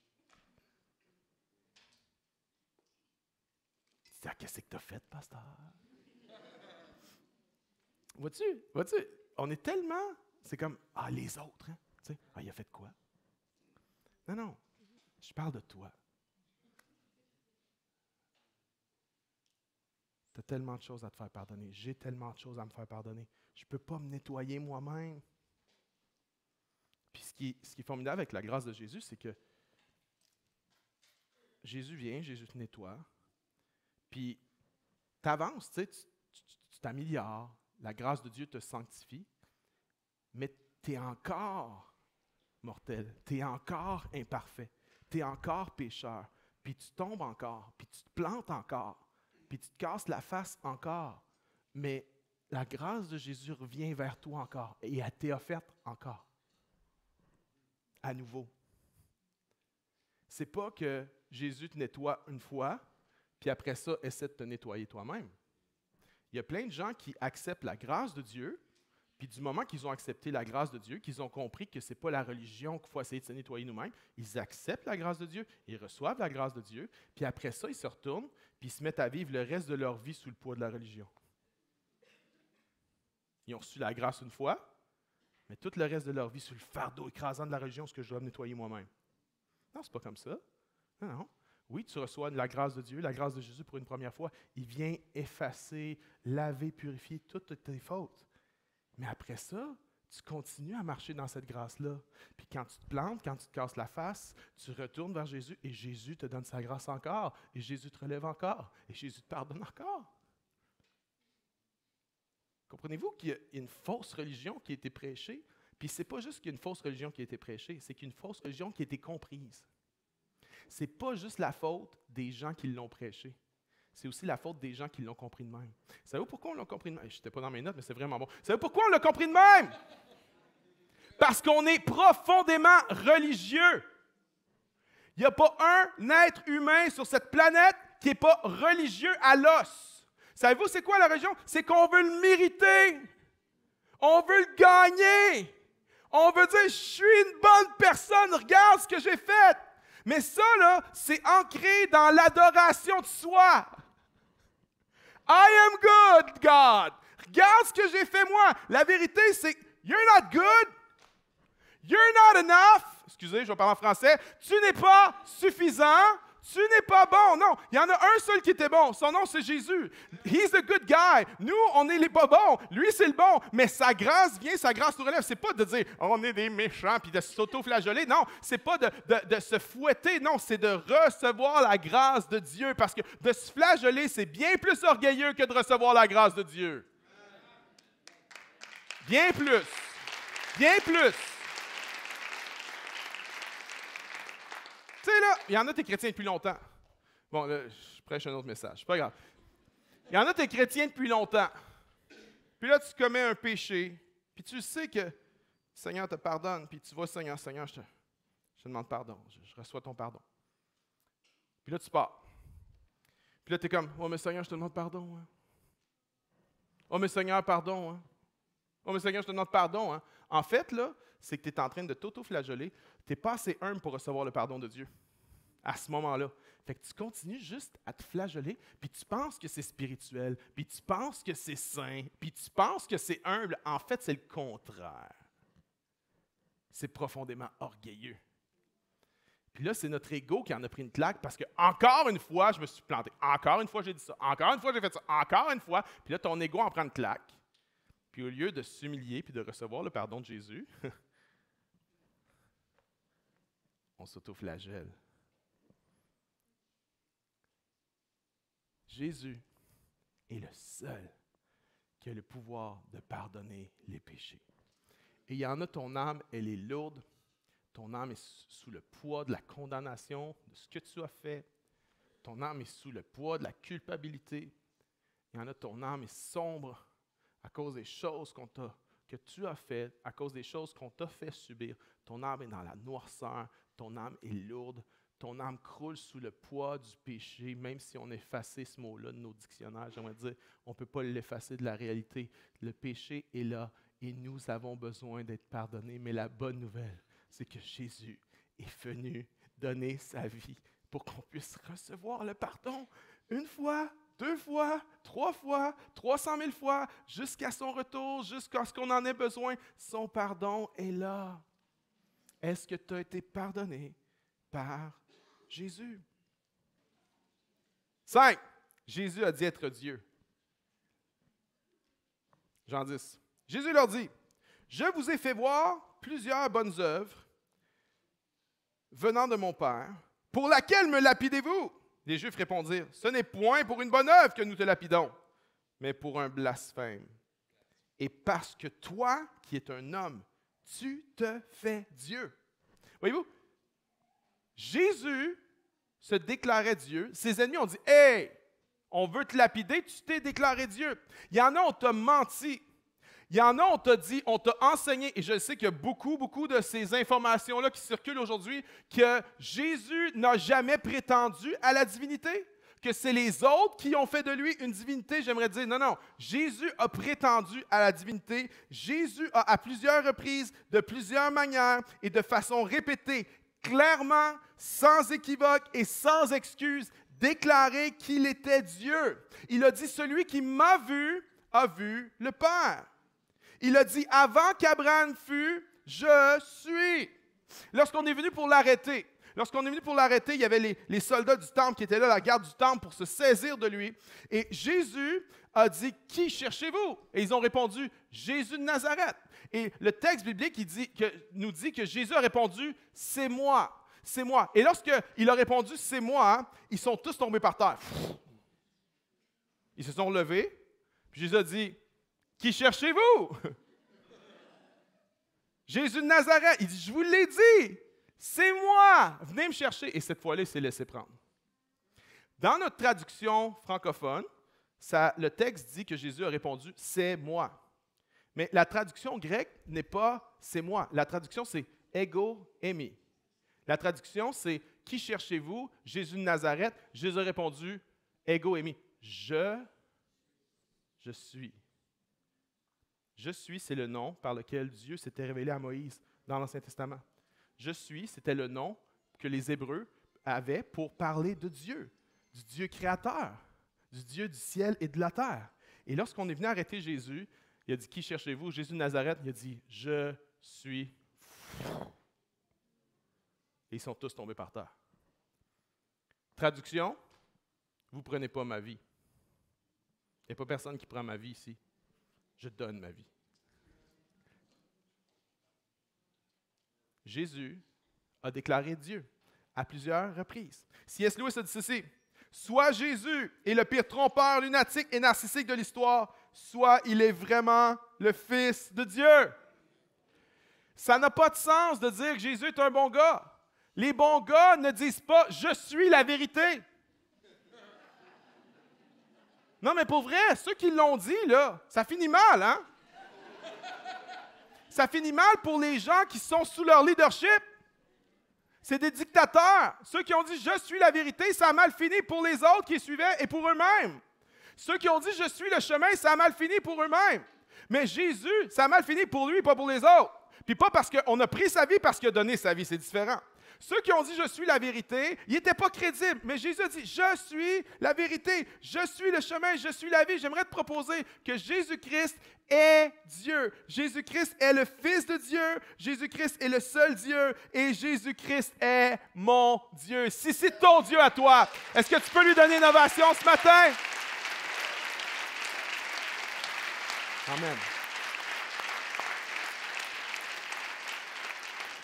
Tu dis, qu'est-ce que tu as fait, pasteur? Vois-tu, on est tellement, c'est comme, les autres, hein? Tu sais, il a fait quoi? Non, je parle de toi. Tu as tellement de choses à te faire pardonner. J'ai tellement de choses à me faire pardonner. Je ne peux pas me nettoyer moi-même. Puis ce qui est formidable avec la grâce de Jésus, c'est que Jésus vient, Jésus te nettoie, puis tu avances, tu t'améliores, la grâce de Dieu te sanctifie, mais tu es encore mortel, tu es encore imparfait, tu es encore pécheur, puis tu tombes encore, puis tu te plantes encore, puis tu te casses la face encore, mais la grâce de Jésus revient vers toi encore, et elle t'est offerte encore. À nouveau. C'est pas que Jésus te nettoie une fois, puis après ça, essaie de te nettoyer toi-même. Il y a plein de gens qui acceptent la grâce de Dieu, puis du moment qu'ils ont accepté la grâce de Dieu, qu'ils ont compris que ce n'est pas la religion qu'il faut essayer de se nettoyer nous-mêmes, ils acceptent la grâce de Dieu, ils reçoivent la grâce de Dieu, puis après ça, ils se retournent, puis ils se mettent à vivre le reste de leur vie sous le poids de la religion. Ils ont reçu la grâce une fois, mais tout le reste de leur vie sur le fardeau écrasant de la religion, ce que je dois me nettoyer moi-même. Non, c'est pas comme ça. Non. Oui, tu reçois la grâce de Dieu, la grâce de Jésus pour une première fois. Il vient effacer, laver, purifier toutes tes fautes. Mais après ça, tu continues à marcher dans cette grâce-là. Puis quand tu te plantes, quand tu te casses la face, tu retournes vers Jésus et Jésus te donne sa grâce encore. Et Jésus te relève encore. Et Jésus te pardonne encore. Comprenez-vous qu'il y a une fausse religion qui a été prêchée? Puis ce n'est pas juste qu'il y a une fausse religion qui a été prêchée, c'est qu'il y a une fausse religion qui a été comprise. Ce n'est pas juste la faute des gens qui l'ont prêchée. C'est aussi la faute des gens qui l'ont compris de même. Savez-vous pourquoi on l'a compris de même? Je n'étais pas dans mes notes, mais c'est vraiment bon. Savez-vous pourquoi on l'a compris de même? Parce qu'on est profondément religieux. Il n'y a pas un être humain sur cette planète qui n'est pas religieux à l'os. Savez-vous, c'est quoi la religion? C'est qu'on veut le mériter. On veut le gagner. On veut dire, je suis une bonne personne, regarde ce que j'ai fait. Mais ça, là, c'est ancré dans l'adoration de soi. I am good, God. Regarde ce que j'ai fait moi. La vérité, c'est, you're not good. You're not enough. Excusez, je vais parler en français. Tu n'es pas suffisant. Tu n'es pas bon. Non, il y en a un seul qui était bon. Son nom, c'est Jésus. He's the good guy. Nous, on est les pas bons. Lui, c'est le bon. Mais sa grâce vient, sa grâce nous relève. C'est pas de dire on est des méchants puis de s'auto-flageller. Non, c'est pas de se fouetter. Non, c'est de recevoir la grâce de Dieu. Parce que de se flageller, c'est bien plus orgueilleux que de recevoir la grâce de Dieu. Bien plus. Bien plus. Tu sais, là, il y en a tes chrétiens depuis longtemps. Bon, là, je prêche un autre message. C'est pas grave. Il y en a tes chrétiens depuis longtemps. Puis là, tu commets un péché. Puis tu sais que le Seigneur te pardonne. Puis tu vas, Seigneur, je te demande pardon. Je reçois ton pardon. Puis là, tu pars. Puis là, tu es comme, oh, mais Seigneur, je te demande pardon. Hein. Oh, mais Seigneur, pardon. Hein. Oh, mais Seigneur, je te demande pardon. Hein. En fait, là, c'est que tu es en train de t'auto-flageller. Tu n'es pas assez humble pour recevoir le pardon de Dieu à ce moment-là. Fait que tu continues juste à te flageller, puis tu penses que c'est spirituel, puis tu penses que c'est saint, puis tu penses que c'est humble. En fait, c'est le contraire. C'est profondément orgueilleux. Puis là, c'est notre ego qui en a pris une claque parce que, encore une fois, je me suis planté. Encore une fois, j'ai dit ça. Encore une fois, j'ai fait ça. Encore une fois. Puis là, ton ego en prend une claque. Puis au lieu de s'humilier puis de recevoir le pardon de Jésus, on s'auto-flagelle. Jésus est le seul qui a le pouvoir de pardonner les péchés. Et il y en a, ton âme, elle est lourde. Ton âme est sous le poids de la condamnation, de ce que tu as fait. Ton âme est sous le poids de la culpabilité. Il y en a, ton âme est sombre à cause des choses que tu as faites, à cause des choses qu'on t'a fait subir. Ton âme est dans la noirceur. Ton âme est lourde. Ton âme croule sous le poids du péché, même si on efface ce mot-là de nos dictionnaires. J'aimerais dire, on ne peut pas l'effacer de la réalité. Le péché est là et nous avons besoin d'être pardonnés. Mais la bonne nouvelle, c'est que Jésus est venu donner sa vie pour qu'on puisse recevoir le pardon une fois, 2 fois, 3 fois, 300 000 fois, jusqu'à son retour, jusqu'à ce qu'on en ait besoin. Son pardon est là. Est-ce que tu as été pardonné par Jésus? 5. Jésus a dit être Dieu. Jean 10. Jésus leur dit, « Je vous ai fait voir plusieurs bonnes œuvres venant de mon Père, pour laquelle me lapidez-vous? » Les Juifs répondirent, « Ce n'est point pour une bonne œuvre que nous te lapidons, mais pour un blasphème. Et parce que toi, qui es un homme, tu te fais Dieu. » Voyez-vous, Jésus se déclarait Dieu. Ses ennemis ont dit, « Hey, on veut te lapider, tu t'es déclaré Dieu. » Il y en a, on t'a menti. Il y en a, on t'a dit, on t'a enseigné, et je sais qu'il y a beaucoup de ces informations-là qui circulent aujourd'hui, que Jésus n'a jamais prétendu à la divinité, que c'est les autres qui ont fait de lui une divinité. J'aimerais dire, non, Jésus a prétendu à la divinité. Jésus a, à plusieurs reprises, de plusieurs manières et de façon répétée, clairement, sans équivoque et sans excuse, déclaré qu'il était Dieu. Il a dit, celui qui m'a vu, a vu le Père. Il a dit, avant qu'Abraham fût, je suis. Lorsqu'on est venu pour l'arrêter, il y avait les soldats du temple qui étaient là, la garde du temple, pour se saisir de lui. Et Jésus a dit, qui cherchez-vous? Et ils ont répondu, Jésus de Nazareth. Et le texte biblique nous dit que Jésus a répondu, c'est moi, c'est moi. Et lorsqu'il a répondu, c'est moi, ils sont tous tombés par terre. Ils se sont levés, puis Jésus a dit, qui cherchez-vous? Jésus de Nazareth. Il dit, je vous l'ai dit, c'est moi, venez me chercher. Et cette fois-là, il s'est laissé prendre. Dans notre traduction francophone, le texte dit que Jésus a répondu, c'est moi. Mais la traduction grecque n'est pas c'est moi. La traduction, c'est ego eimi. La traduction, c'est qui cherchez-vous? Jésus de Nazareth. Jésus a répondu, ego eimi. Je suis. Je suis, c'est le nom par lequel Dieu s'était révélé à Moïse dans l'Ancien Testament. Je suis, c'était le nom que les Hébreux avaient pour parler de Dieu, du Dieu créateur, du Dieu du ciel et de la terre. Et lorsqu'on est venu arrêter Jésus, il a dit, qui cherchez-vous? Jésus de Nazareth, il a dit, je suis. Et ils sont tous tombés par terre. Traduction, vous ne prenez pas ma vie. Il n'y a pas personne qui prend ma vie ici. Je donne ma vie. Jésus a déclaré Dieu à plusieurs reprises. C.S. Lewis a dit ceci, « Soit Jésus est le pire trompeur, lunatique et narcissique de l'histoire, soit il est vraiment le Fils de Dieu. » Ça n'a pas de sens de dire que Jésus est un bon gars. Les bons gars ne disent pas « Je suis la vérité ». Non, mais pour vrai, ceux qui l'ont dit, là, ça finit mal, hein? Ça finit mal pour les gens qui sont sous leur leadership. C'est des dictateurs. Ceux qui ont dit « Je suis la vérité », ça a mal fini pour les autres qui les suivaient et pour eux-mêmes. Ceux qui ont dit « Je suis le chemin », ça a mal fini pour eux-mêmes. Mais Jésus, ça a mal fini pour lui et pas pour les autres. Puis pas parce qu'on a pris sa vie, parce qu'il a donné sa vie, c'est différent. Ceux qui ont dit « Je suis la vérité », ils n'étaient pas crédibles. Mais Jésus a dit « Je suis la vérité, je suis le chemin, je suis la vie ». J'aimerais te proposer que Jésus-Christ est Dieu. Jésus-Christ est le Fils de Dieu. Jésus-Christ est le seul Dieu. Et Jésus-Christ est mon Dieu. Si c'est ton Dieu à toi, est-ce que tu peux lui donner une ovation ce matin? Amen.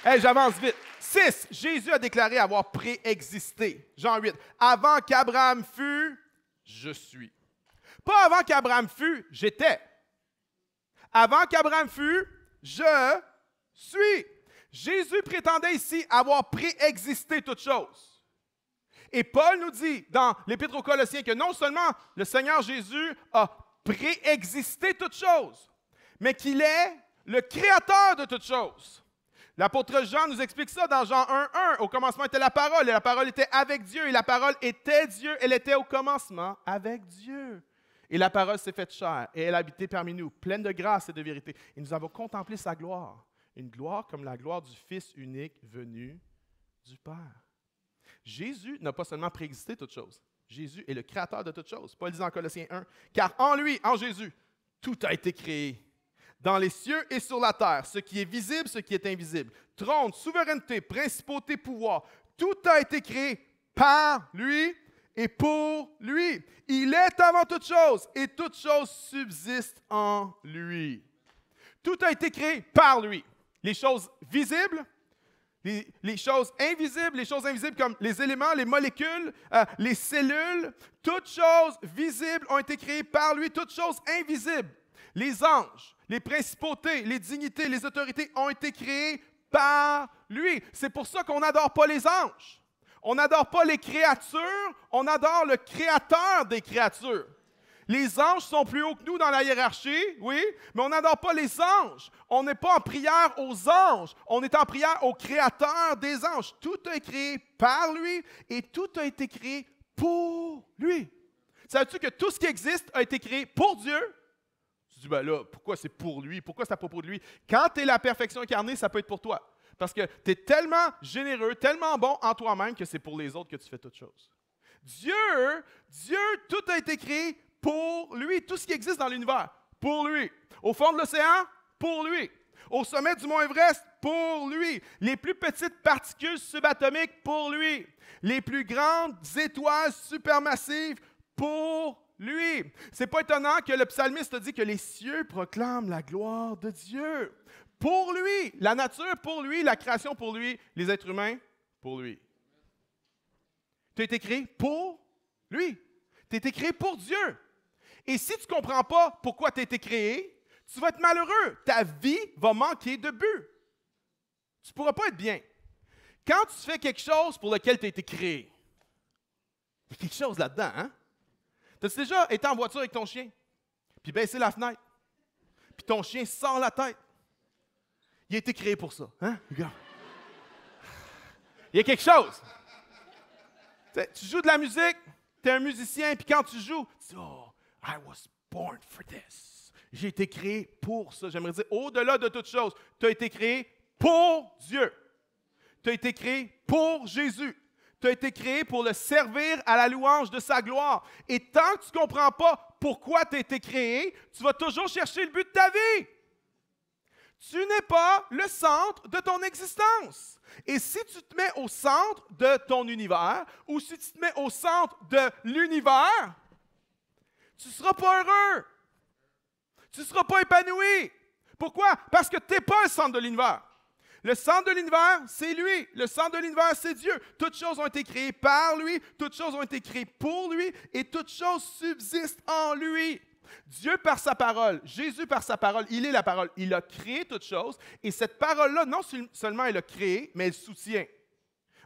Hey, j'avance vite. 6. Jésus a déclaré avoir préexisté. Jean 8. Avant qu'Abraham fût, je suis. Pas avant qu'Abraham fût, j'étais. Avant qu'Abraham fût, je suis. Jésus prétendait ici avoir préexisté toutes choses. Et Paul nous dit dans l'Épître aux Colossiens que non seulement le Seigneur Jésus a préexisté toutes choses, mais qu'il est le créateur de toutes choses. L'apôtre Jean nous explique ça dans Jean 1:1. Au commencement était la parole, et la parole était avec Dieu, et la parole était Dieu. Elle était au commencement avec Dieu. Et la parole s'est faite chair, et elle a habité parmi nous, pleine de grâce et de vérité. Et nous avons contemplé sa gloire, une gloire comme la gloire du Fils unique venu du Père. Jésus n'a pas seulement préexisté toutes choses. Jésus est le créateur de toutes choses. Paul dit en Colossiens 1, « Car en lui, en Jésus, tout a été créé, dans les cieux et sur la terre, ce qui est visible, ce qui est invisible. Trône, souveraineté, principauté, pouvoir, tout a été créé par lui et pour lui. Il est avant toute chose et toute chose subsiste en lui. » Tout a été créé par lui. Les choses visibles, les choses invisibles comme les éléments, les molécules, les cellules, toutes choses visibles ont été créées par lui, toutes choses invisibles. Les anges, les principautés, les dignités, les autorités ont été créées par lui. C'est pour ça qu'on n'adore pas les anges. On n'adore pas les créatures, on adore le créateur des créatures. Les anges sont plus hauts que nous dans la hiérarchie, oui, mais on n'adore pas les anges. On n'est pas en prière aux anges, on est en prière au créateur des anges. Tout a été créé par lui et tout a été créé pour lui. Savais-tu que tout ce qui existe a été créé pour Dieu? Tu dis, ben là, pourquoi c'est pour lui? Pourquoi c'est à propos de lui? Quand tu es la perfection incarnée, ça peut être pour toi. Parce que tu es tellement généreux, tellement bon en toi-même que c'est pour les autres que tu fais toutes choses. Dieu, tout a été créé pour lui. Tout ce qui existe dans l'univers, pour lui. Au fond de l'océan, pour lui. Au sommet du mont Everest, pour lui. Les plus petites particules subatomiques, pour lui. Les plus grandes étoiles supermassives, pour lui. C'est pas étonnant que le psalmiste dit que les cieux proclament la gloire de Dieu. Pour lui. La nature, pour lui. La création, pour lui. Les êtres humains, pour lui. Tu as été créé pour lui. Tu as été créé pour Dieu. Et si tu ne comprends pas pourquoi tu as été créé, tu vas être malheureux. Ta vie va manquer de but. Tu ne pourras pas être bien. Quand tu fais quelque chose pour lequel tu as été créé, il y a quelque chose là-dedans, hein? Tu as déjà été en voiture avec ton chien, puis baissé la fenêtre, puis ton chien sort la tête. Il a été créé pour ça, hein? Regarde. Il y a quelque chose. Tu joues de la musique, tu es un musicien, puis quand tu joues, tu dis, oh, I was born for this. J'ai été créé pour ça. J'aimerais dire, au-delà de toute chose, tu as été créé pour Dieu. Tu as été créé pour Jésus. Tu as été créé pour le servir à la louange de sa gloire. Et tant que tu ne comprends pas pourquoi tu as été créé, tu vas toujours chercher le but de ta vie. Tu n'es pas le centre de ton existence. Et si tu te mets au centre de ton univers, ou si tu te mets au centre de l'univers, tu ne seras pas heureux. Tu ne seras pas épanoui. Pourquoi? Parce que tu n'es pas le centre de l'univers. Le centre de l'univers, c'est lui. Le centre de l'univers, c'est Dieu. Toutes choses ont été créées par lui, toutes choses ont été créées pour lui, et toutes choses subsistent en lui. Dieu par sa parole, Jésus par sa parole, il est la parole. Il a créé toutes choses, et cette parole-là, non seulement elle a créé, mais elle soutient.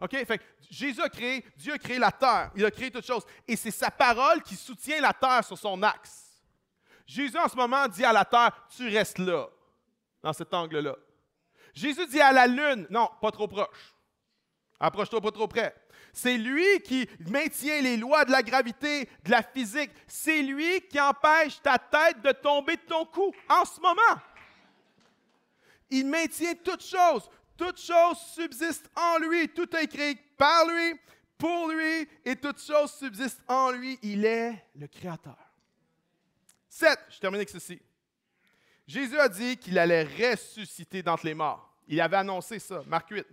OK? Fait que Jésus a créé, Dieu a créé la terre, il a créé toutes choses, et c'est sa parole qui soutient la terre sur son axe. Jésus, en ce moment, dit à la terre, tu restes là, dans cet angle-là. Jésus dit à la lune, non, pas trop proche. Approche-toi pas trop près. C'est lui qui maintient les lois de la gravité, de la physique. C'est lui qui empêche ta tête de tomber de ton cou en ce moment. Il maintient toutes choses. Toutes choses subsistent en lui. Tout est créé par lui, pour lui, et toutes choses subsistent en lui. Il est le Créateur. 7, je termine avec ceci. Jésus a dit qu'il allait ressusciter d'entre les morts. Il avait annoncé ça, Marc 8.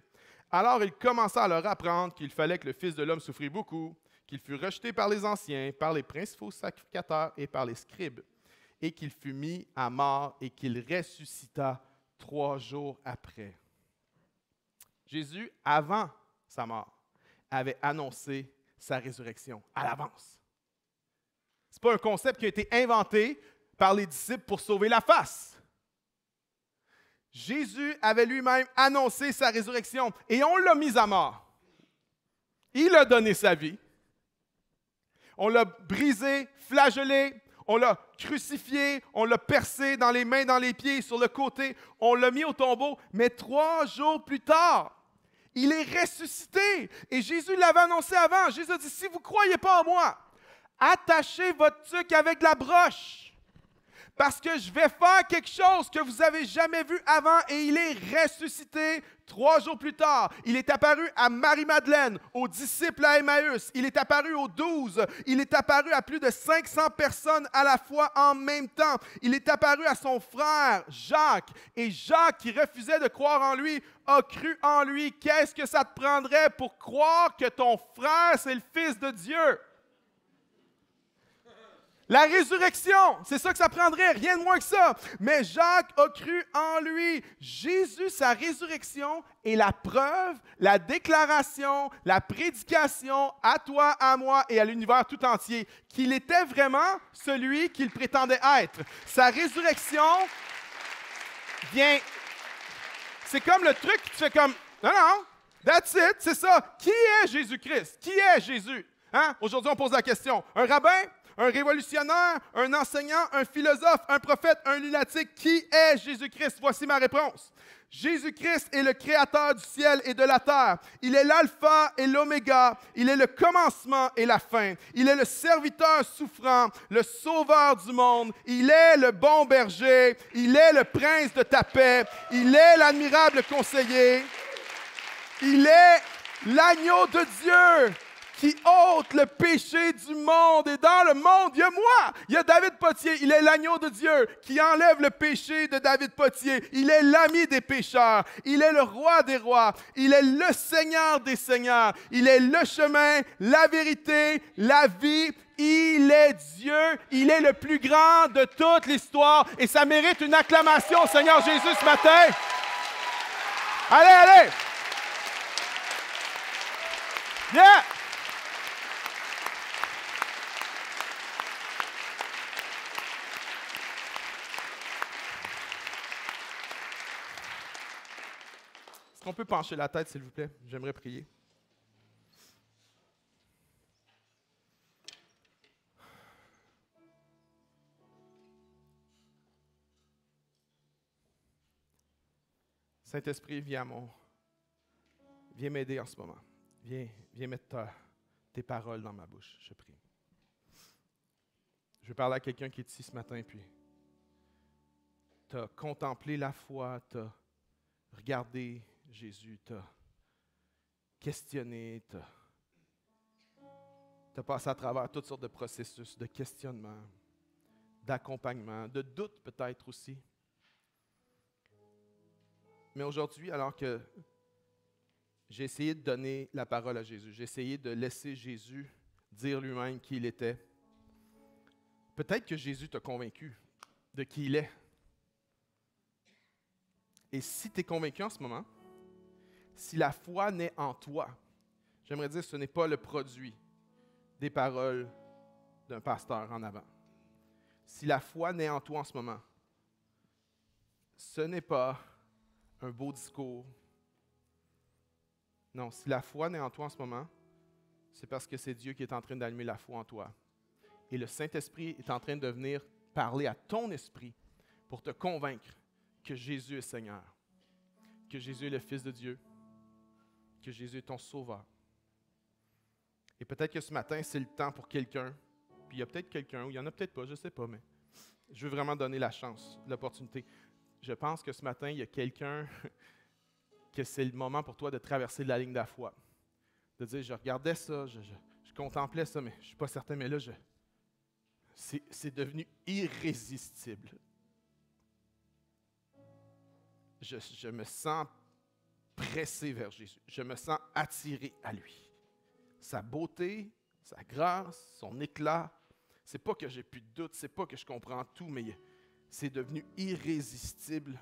Alors il commença à leur apprendre qu'il fallait que le Fils de l'homme souffrit beaucoup, qu'il fut rejeté par les anciens, par les principaux sacrificateurs et par les scribes, et qu'il fut mis à mort et qu'il ressuscita 3 jours après. Jésus, avant sa mort, avait annoncé sa résurrection à l'avance. Ce n'est pas un concept qui a été inventé par les disciples pour sauver la face. Jésus avait lui-même annoncé sa résurrection et on l'a mis à mort. Il a donné sa vie. On l'a brisé, flagellé, on l'a crucifié, on l'a percé dans les mains, dans les pieds, sur le côté, on l'a mis au tombeau, mais 3 jours plus tard, il est ressuscité. Et Jésus l'avait annoncé avant. Jésus a dit, si vous ne croyez pas en moi, attachez votre tuque avec la broche. Parce que je vais faire quelque chose que vous n'avez jamais vu avant et il est ressuscité 3 jours plus tard. Il est apparu à Marie-Madeleine, aux disciples à Emmaüs. Il est apparu aux 12. Il est apparu à plus de 500 personnes à la fois en même temps. Il est apparu à son frère Jacques. Et Jacques, qui refusait de croire en lui, a cru en lui. Qu'est-ce que ça te prendrait pour croire que ton frère, c'est le Fils de Dieu? La résurrection, c'est ça que ça prendrait, rien de moins que ça. Mais Jacques a cru en lui. Jésus, sa résurrection est la preuve, la déclaration, la prédication à toi, à moi et à l'univers tout entier qu'il était vraiment celui qu'il prétendait être. Sa résurrection vient... C'est comme le truc que tu fais comme... Non, that's it, c'est ça. Qui est Jésus-Christ? Qui est Jésus? Hein? Aujourd'hui, on pose la question. Un rabbin? Un révolutionnaire, un enseignant, un philosophe, un prophète, un lunatique. Qui est Jésus-Christ? Voici ma réponse. Jésus-Christ est le créateur du ciel et de la terre. Il est l'alpha et l'oméga. Il est le commencement et la fin. Il est le serviteur souffrant, le sauveur du monde. Il est le bon berger. Il est le prince de ta paix. Il est l'admirable conseiller. Il est l'agneau de Dieu qui ôte le péché du monde. Et dans le monde, il y a moi, il y a David Potier. Il est l'agneau de Dieu qui enlève le péché de David Potier. Il est l'ami des pécheurs. Il est le roi des rois. Il est le Seigneur des seigneurs. Il est le chemin, la vérité, la vie. Il est Dieu. Il est le plus grand de toute l'histoire. Et ça mérite une acclamation au Seigneur Jésus ce matin. Allez! Yeah! Est-ce qu'on peut pencher la tête, s'il vous plaît? J'aimerais prier. Saint-Esprit, viens m'aider en ce moment. Viens mettre tes paroles dans ma bouche, je prie. Je veux parler à quelqu'un qui est ici ce matin, puis tu as contemplé la foi, tu as regardé Jésus, tu as questionné, tu as passé à travers toutes sortes de processus de questionnement, d'accompagnement, de doute peut-être aussi. Mais aujourd'hui, alors que j'ai essayé de donner la parole à Jésus, j'ai essayé de laisser Jésus dire lui-même qui il était, peut-être que Jésus t'a convaincu de qui il est. Et si tu es convaincu en ce moment, si la foi naît en toi, j'aimerais dire que ce n'est pas le produit des paroles d'un pasteur en avant. Si la foi naît en toi en ce moment, ce n'est pas un beau discours. Non, si la foi naît en toi en ce moment, c'est parce que c'est Dieu qui est en train d'allumer la foi en toi. Et le Saint-Esprit est en train de venir parler à ton esprit pour te convaincre que Jésus est Seigneur, que Jésus est le Fils de Dieu, que Jésus est ton Sauveur. Et peut-être que ce matin, c'est le temps pour quelqu'un, puis il y a peut-être quelqu'un, ou il n'y en a peut-être pas, je ne sais pas, mais je veux vraiment donner la chance, l'opportunité. Je pense que ce matin, il y a quelqu'un que c'est le moment pour toi de traverser la ligne de la foi. De dire, je regardais ça, je contemplais ça, mais je ne suis pas certain, mais là, c'est devenu irrésistible. Je me sens pressé vers Jésus. Je me sens attiré à lui. Sa beauté, sa grâce, son éclat, c'est pas que j'ai plus de doute, c'est pas que je comprends tout, mais c'est devenu irrésistible.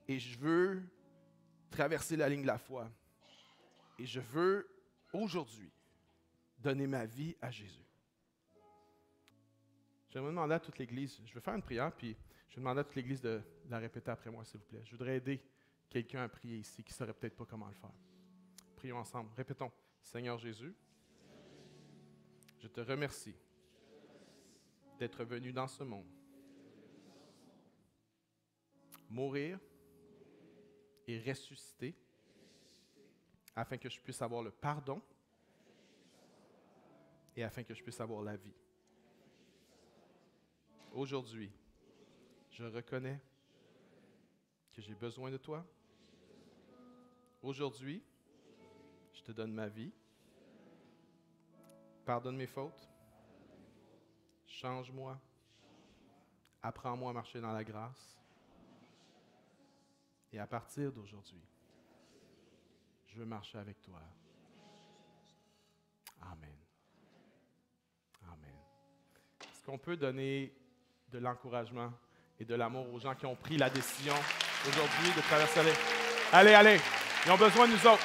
Et je veux traverser la ligne de la foi. Et je veux, aujourd'hui, donner ma vie à Jésus. J'aimerais demander à toute l'Église, je vais faire une prière, puis Je vais demander à toute l'Église de la répéter après moi, s'il vous plaît. Je voudrais aider quelqu'un à prier ici qui ne saurait peut-être pas comment le faire. Prions ensemble. Répétons. Seigneur Jésus, je te remercie d'être venu dans ce monde, mourir et ressusciter afin que je puisse avoir le pardon et afin que je puisse avoir la vie. Aujourd'hui, je reconnais que j'ai besoin de toi. Aujourd'hui, je te donne ma vie. Pardonne mes fautes. Change-moi. Apprends-moi à marcher dans la grâce. Et à partir d'aujourd'hui, je veux marcher avec toi. Amen. Amen. Est-ce qu'on peut donner de l'encouragement et de l'amour aux gens qui ont pris la décision aujourd'hui de traverser les... Allez, allez, ils ont besoin de nous autres.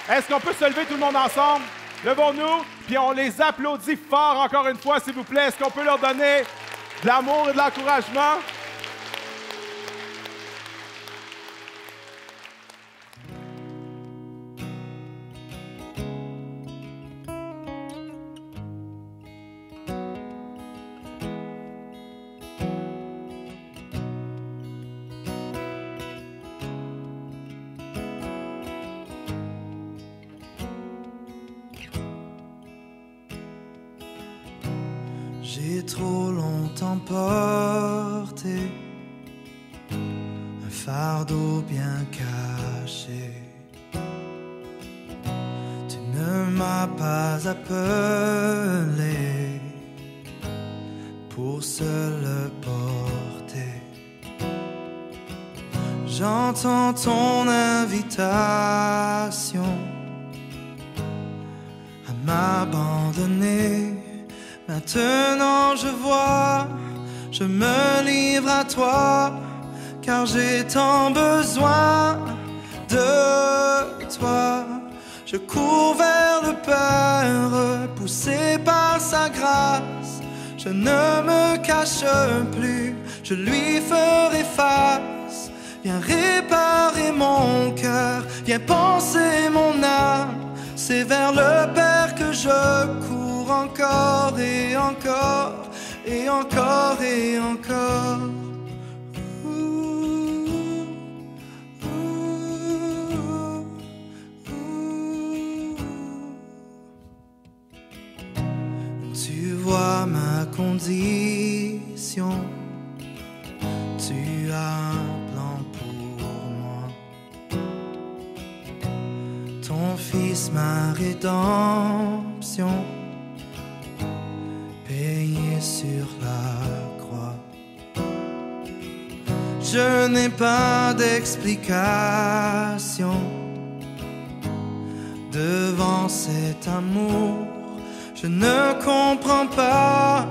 Est-ce qu'on peut se lever tout le monde ensemble? Levons-nous, puis on les applaudit fort encore une fois, s'il vous plaît. Est-ce qu'on peut leur donner de l'amour et de l'encouragement? J'ai trop longtemps porté un fardeau bien caché. Tu ne m'as pas appelé pour seul le porter. J'entends ton invitation à m'abandonner. Maintenant je vois, je me livre à toi, car j'ai tant besoin de toi. Je cours vers le Père, poussé par sa grâce. Je ne me cache plus, je lui ferai face. Viens réparer mon cœur, viens penser mon âme. C'est vers le Père que je cours. Encore et encore et encore et encore. Tu vois ma condition, tu as un plan pour moi. Ton Fils, ma rédemption, payé sur la croix. Je n'ai pas d'explication devant cet amour. Je ne comprends pas,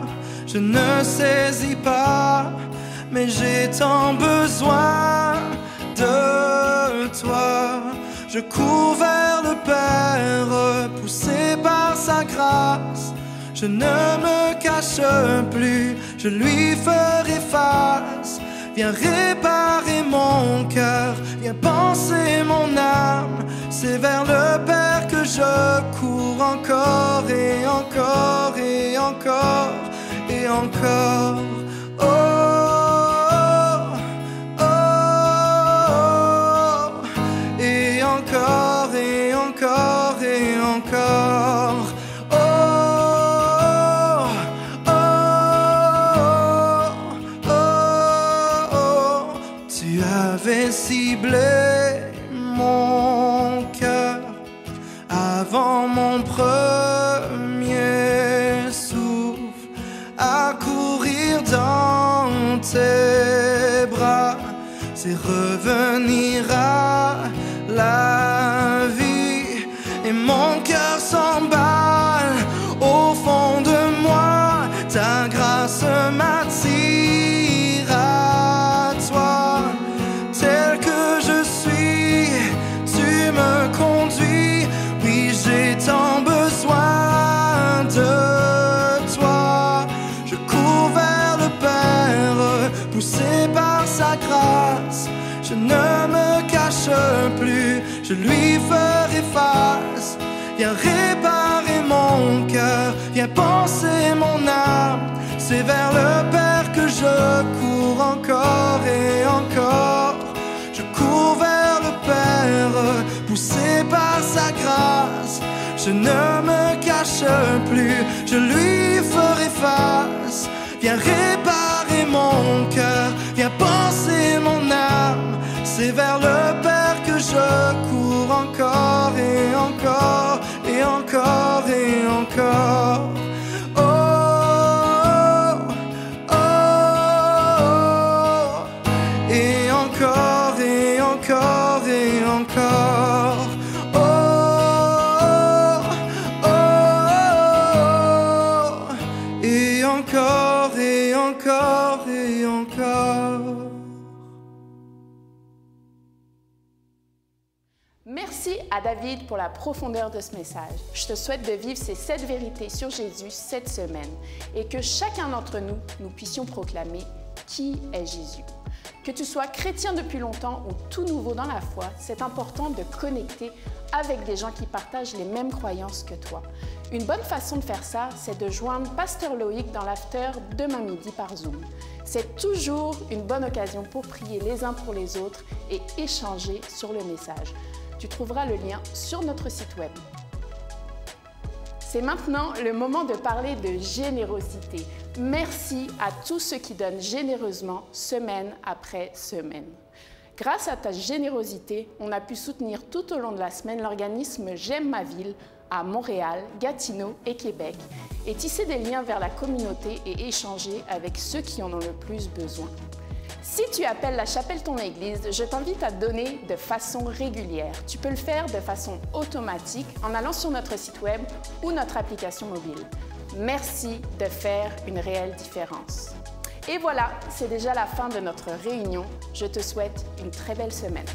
je ne saisis pas, mais j'ai tant besoin de toi. Je cours vers le Père, poussé par sa grâce. Je ne me cache plus, je lui ferai face. Viens réparer mon cœur, viens penser mon âme. C'est vers le Père que je cours encore et encore et encore et encore. Oh, oh, oh, et encore et encore et encore. Ciblé mon cœur avant mon premier souffle, à courir dans tes bras, c'est revenir à la vie. Et mon cœur s'emballe au fond de moi, ta grâce m'attire à toi. Tel que je suis, tu me conduis. Oui, j'ai tant besoin de toi. Je cours vers le Père, poussé viens panser mon âme. C'est vers le Père que je cours encore et encore. Je cours vers le Père, poussé par sa grâce. Je ne me cache plus, je lui ferai face. Viens réparer mon cœur, viens panser mon âme. C'est vers le Père que je cours encore et encore et encore et encore. Oh, oh, oh, et encore et encore et encore. Oh, oh, oh, et encore et encore et encore. Merci à David pour la profondeur de ce message. Je te souhaite de vivre ces 7 vérités sur Jésus cette semaine et que chacun d'entre nous, nous puissions proclamer qui est Jésus. Que tu sois chrétien depuis longtemps ou tout nouveau dans la foi, c'est important de connecter avec des gens qui partagent les mêmes croyances que toi. Une bonne façon de faire ça, c'est de joindre Pasteur Loïc dans l'after demain midi par Zoom. C'est toujours une bonne occasion pour prier les uns pour les autres et échanger sur le message. Tu trouveras le lien sur notre site web. C'est maintenant le moment de parler de générosité. Merci à tous ceux qui donnent généreusement semaine après semaine. Grâce à ta générosité, on a pu soutenir tout au long de la semaine l'organisme J'aime ma ville à Montréal, Gatineau et Québec et tisser des liens vers la communauté et échanger avec ceux qui en ont le plus besoin. Si tu appelles la chapelle ton église, je t'invite à donner de façon régulière. Tu peux le faire de façon automatique en allant sur notre site web ou notre application mobile. Merci de faire une réelle différence. Et voilà, c'est déjà la fin de notre réunion. Je te souhaite une très belle semaine.